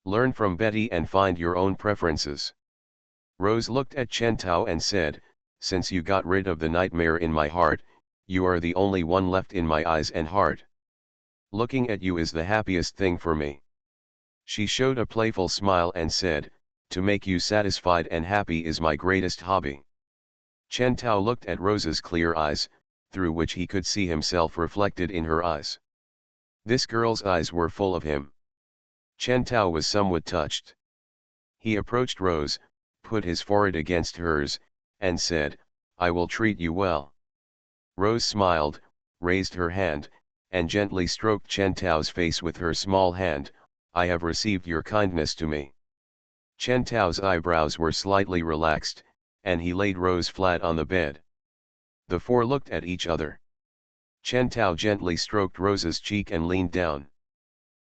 Learn from Betty and find your own preferences. Rose looked at Chen Tao and said, since you got rid of the nightmare in my heart, you are the only one left in my eyes and heart. Looking at you is the happiest thing for me. She showed a playful smile and said, to make you satisfied and happy is my greatest hobby. Chen Tao looked at Rose's clear eyes, through which he could see himself reflected in her eyes. This girl's eyes were full of him. Chen Tao was somewhat touched. He approached Rose, put his forehead against hers, and said, I will treat you well. Rose smiled, raised her hand, and gently stroked Chen Tao's face with her small hand. I have received your kindness to me. Chen Tao's eyebrows were slightly relaxed, and he laid Rose flat on the bed. The 4 looked at each other. Chen Tao gently stroked Rose's cheek and leaned down.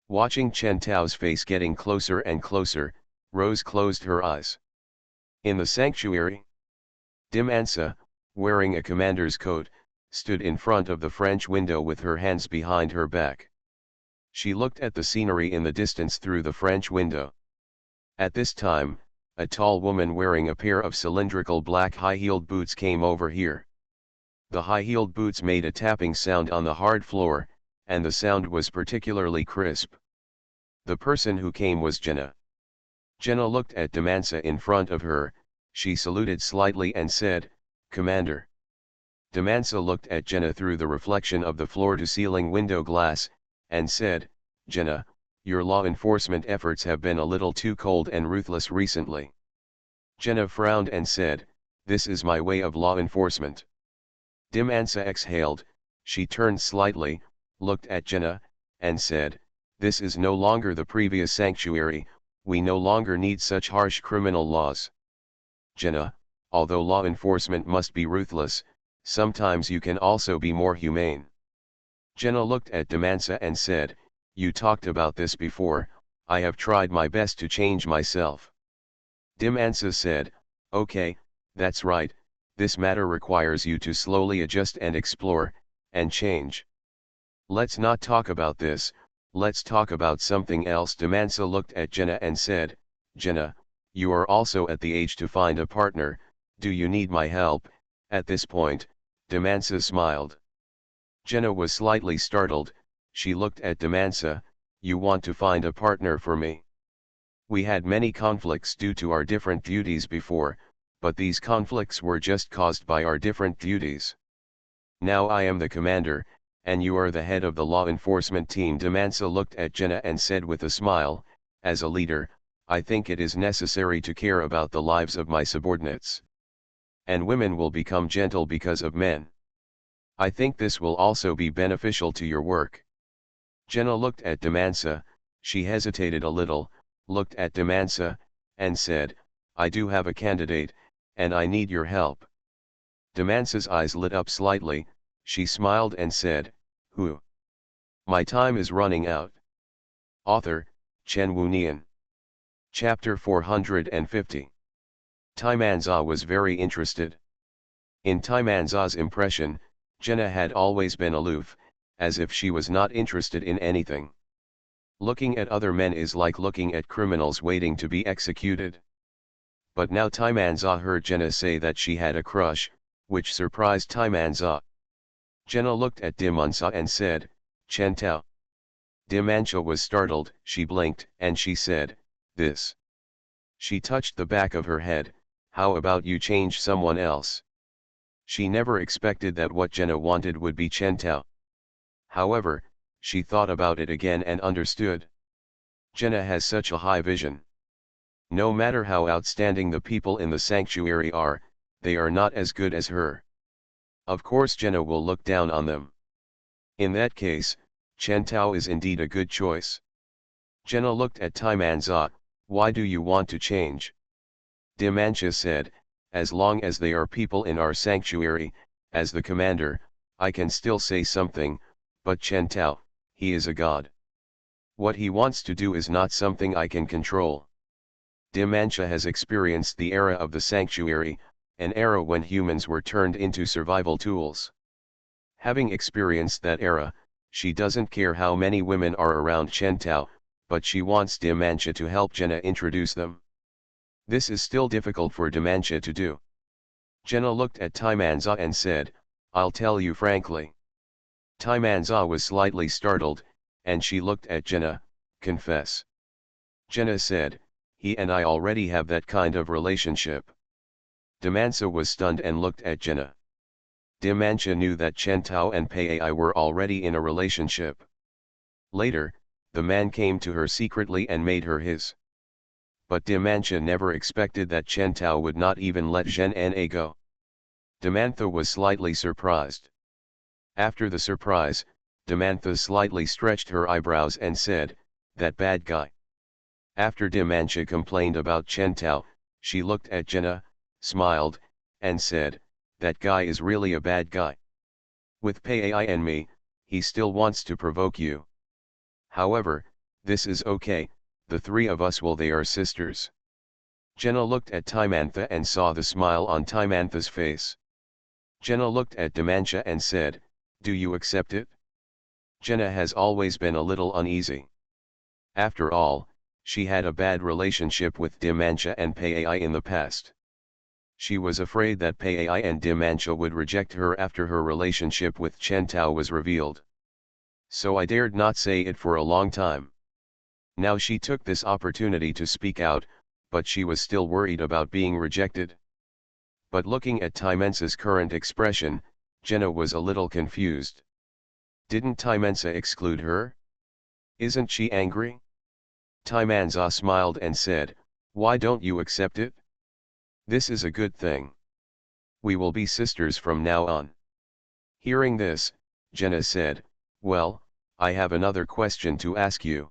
Watching Chen Tao's face getting closer and closer, Rose closed her eyes. In the sanctuary, Dimansa, wearing a commander's coat, stood in front of the French window with her hands behind her back. She looked at the scenery in the distance through the French window. At this time, a tall woman wearing a pair of cylindrical black high-heeled boots came over here. The high-heeled boots made a tapping sound on the hard floor, and the sound was particularly crisp. The person who came was Jenna. Jenna looked at Dimansa in front of her. She saluted slightly and said, Commander. Dimansa looked at Jenna through the reflection of the floor-to-ceiling window glass, and said, Jenna, Your law enforcement efforts have been a little too cold and ruthless recently. Jenna frowned and said, this is my way of law enforcement. Dimansa exhaled, she turned slightly, looked at Jenna, and said, this is no longer the previous sanctuary, we no longer need such harsh criminal laws. Jenna, although law enforcement must be ruthless, sometimes you can also be more humane. Jenna looked at Dimansa and said, you talked about this before, I have tried my best to change myself. Dimansa said, okay, that's right, this matter requires you to slowly adjust and explore, and change. Let's not talk about this, let's talk about something else. Dimansa looked at Jenna and said, Jenna, you are also at the age to find a partner, do you need my help? At this point, Dimansa smiled. Jenna was slightly startled, she looked at Dimansa, you want to find a partner for me? We had many conflicts due to our different duties before, but these conflicts were just caused by our different duties. Now I am the commander, and you are the head of the law enforcement team. Dimansa looked at Jenna and said with a smile, as a leader, I think it is necessary to care about the lives of my subordinates. And women will become gentle because of men. I think this will also be beneficial to your work. Jenna looked at Dimansa, she hesitated a little, looked at Dimansa, and said, I do have a candidate, and I need your help. Dimansa's eyes lit up slightly, she smiled and said, who? My time is running out. Author, Chen Wunian. Chapter 450. Taimanza was very interested. In Taimanza's impression, Jenna had always been aloof, as if she was not interested in anything. Looking at other men is like looking at criminals waiting to be executed. But now Taimanza heard Jenna say that she had a crush, which surprised Taimanza. Jenna looked at Dimansa and said, Chen Tao. Dimansa was startled, she blinked, and she said, this. She touched the back of her head, how about you change someone else? She never expected that what Jenna wanted would be Chen Tao. However, she thought about it again and understood. Jenna has such a high vision. No matter how outstanding the people in the sanctuary are, they are not as good as her. Of course Jenna will look down on them. In that case, Chen Tao is indeed a good choice. Jenna looked at Taimanza, why do you want to change? Dimansa said, as long as they are people in our sanctuary, as the commander, I can still say something, but Chen Tao, he is a god. What he wants to do is not something I can control. Dimansa has experienced the era of the sanctuary, an era when humans were turned into survival tools. Having experienced that era, she doesn't care how many women are around Chen Tao, but she wants Dimansa to help Jenna introduce them. This is still difficult for Dimansa to do. Jenna looked at Taimanza and said, I'll tell you frankly. Taimanza was slightly startled, and she looked at Jenna, confess. Jenna said, he and I already have that kind of relationship. Dimansa was stunned and looked at Jenna. Dimansa knew that Chen Tao and Pei Ai were already in a relationship. Later, the man came to her secretly and made her his. But Dimansa never expected that Chen Tao would not even let Zhen Na go. Dimantha was slightly surprised. After the surprise, Dimantha slightly stretched her eyebrows and said, that bad guy. After Dimantha complained about Chen Tao, she looked at Jenna, smiled, and said, that guy is really a bad guy. With Pei Ai and me, he still wants to provoke you. However, this is okay, the three of us they are sisters. Jenna looked at Timantha and saw the smile on Timantha's face. Jenna looked at Dimansa and said, do you accept it? Jenna has always been a little uneasy. After all, she had a bad relationship with Dimansa and Pei Ai in the past. She was afraid that Pei Ai and Dimansa would reject her after her relationship with Chen Tao was revealed. So I dared not say it for a long time. Now she took this opportunity to speak out, but she was still worried about being rejected. But looking at Timensa's current expression, Jenna was a little confused. Didn't Timensa exclude her? Isn't she angry? Timanza smiled and said, "Why don't you accept it? This is a good thing. We will be sisters from now on." Hearing this, Jenna said, "Well, I have another question to ask you."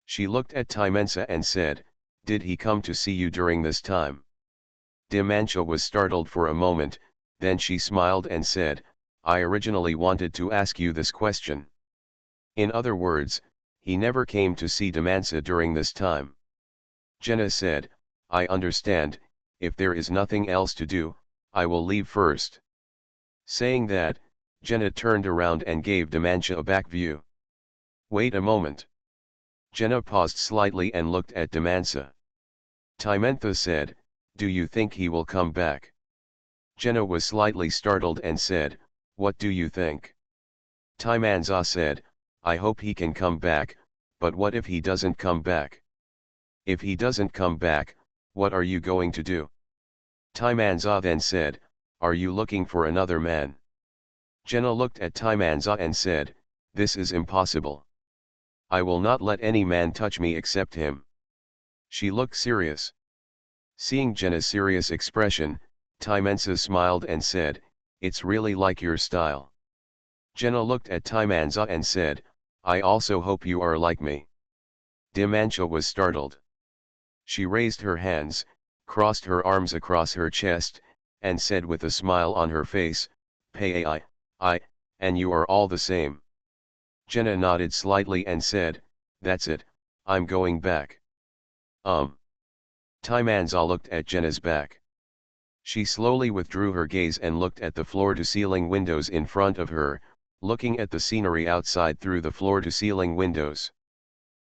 She looked at Timensa and said, "Did he come to see you during this time?" Dimancha was startled for a moment, then she smiled and said, "I originally wanted to ask you this question." In other words, he never came to see Dimansa during this time. Jenna said, "I understand, if there is nothing else to do, I will leave first." Saying that, Jenna turned around and gave Dimancha a back view. "Wait a moment." Jenna paused slightly and looked at Dimansa. Timantha said, "Do you think he will come back?" Jenna was slightly startled and said, "What do you think?" Timanza said, "I hope he can come back, but what if he doesn't come back? If he doesn't come back, what are you going to do?" Timanza then said, "Are you looking for another man?" Jenna looked at Timanza and said, "This is impossible. I will not let any man touch me except him." She looked serious. Seeing Jenna's serious expression, Timanza smiled and said, "It's really like your style." Jenna looked at Timanza and said, "I also hope you are like me." Dimancha was startled. She raised her hands, crossed her arms across her chest, and said with a smile on her face, "Pay I, and you are all the same." Jenna nodded slightly and said, "That's it, I'm going back." Timanza looked at Jenna's back. She slowly withdrew her gaze and looked at the floor-to-ceiling windows in front of her, looking at the scenery outside through the floor-to-ceiling windows.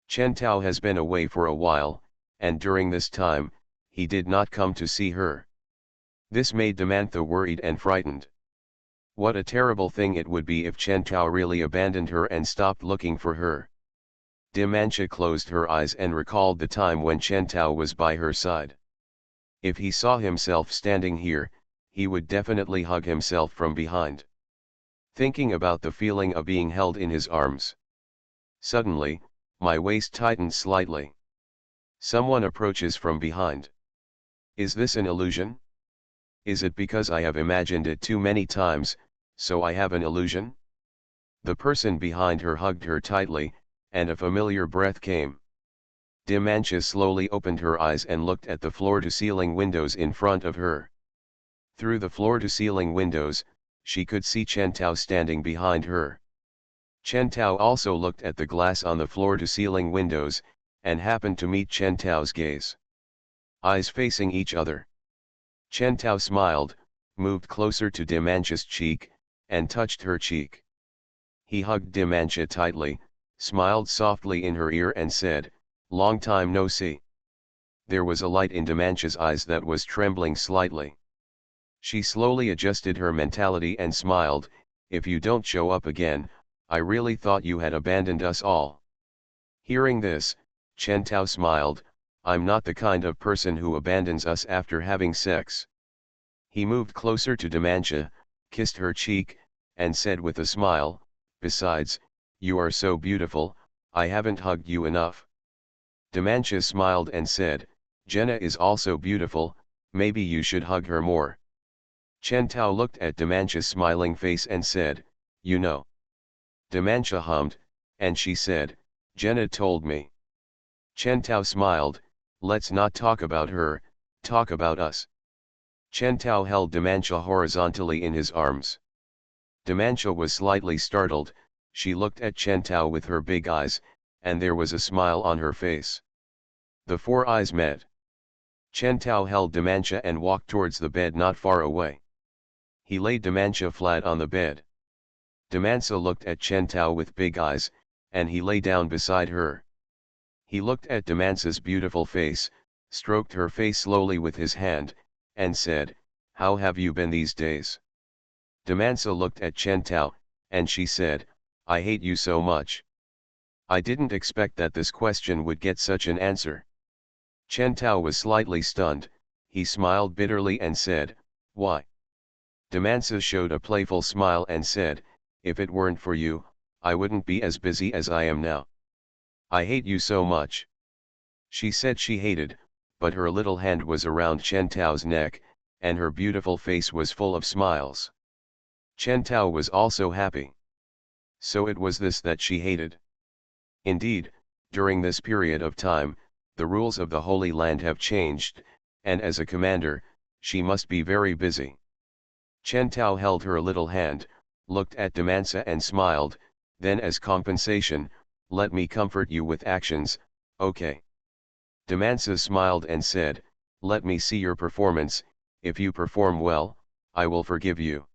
Chen Tao has been away for a while, and during this time, he did not come to see her. This made Dimantha worried and frightened. What a terrible thing it would be if Chen Tao really abandoned her and stopped looking for her. Dimancha closed her eyes and recalled the time when Chen Tao was by her side. If he saw himself standing here, he would definitely hug himself from behind. Thinking about the feeling of being held in his arms. Suddenly, my waist tightened slightly. Someone approaches from behind. Is this an illusion? Is it because I have imagined it too many times, so I have an illusion? The person behind her hugged her tightly, and a familiar breath came. Dimancha slowly opened her eyes and looked at the floor-to-ceiling windows in front of her. Through the floor-to-ceiling windows, she could see Chen Tao standing behind her. Chen Tao also looked at the glass on the floor-to-ceiling windows, and happened to meet Chen Tao's gaze. Eyes facing each other. Chen Tao smiled, moved closer to Dimancha's cheek, and touched her cheek. He hugged Dimancha tightly, smiled softly in her ear and said, "Long time no see." There was a light in Dimancha's eyes that was trembling slightly. She slowly adjusted her mentality and smiled, "If you don't show up again, I really thought you had abandoned us all." Hearing this, Chen Tao smiled, "I'm not the kind of person who abandons us after having sex." He moved closer to Dimancha, kissed her cheek, and said with a smile, "Besides, you are so beautiful, I haven't hugged you enough." Dimancha smiled and said, "Jenna is also beautiful, maybe you should hug her more." Chen Tao looked at Dimancha's smiling face and said, "You know." Dimancha hummed, and she said, "Jenna told me." Chen Tao smiled, "Let's not talk about her, talk about us." Chen Tao held Dimancha horizontally in his arms. Dimancha was slightly startled, she looked at Chen Tao with her big eyes, and there was a smile on her face. The four eyes met. Chen Tao held Dimancha and walked towards the bed not far away. He laid Dimancha flat on the bed. Dimancha looked at Chen Tao with big eyes, and he lay down beside her. He looked at Dimancha's beautiful face, stroked her face slowly with his hand, and said, "How have you been these days?" Dimancha looked at Chen Tao, and she said, "I hate you so much." I didn't expect that this question would get such an answer. Chen Tao was slightly stunned, he smiled bitterly and said, "Why?" Dimancha showed a playful smile and said, "If it weren't for you, I wouldn't be as busy as I am now. I hate you so much." She said she hated, but her little hand was around Chen Tao's neck, and her beautiful face was full of smiles. Chen Tao was also happy. So it was this that she hated. Indeed, during this period of time, the rules of the Holy Land have changed, and as a commander, she must be very busy. Chen Tao held her little hand, looked at Damansa and smiled, then as compensation, let me comfort you with actions, okay. Damansa smiled and said, let me see your performance, if you perform well, I will forgive you.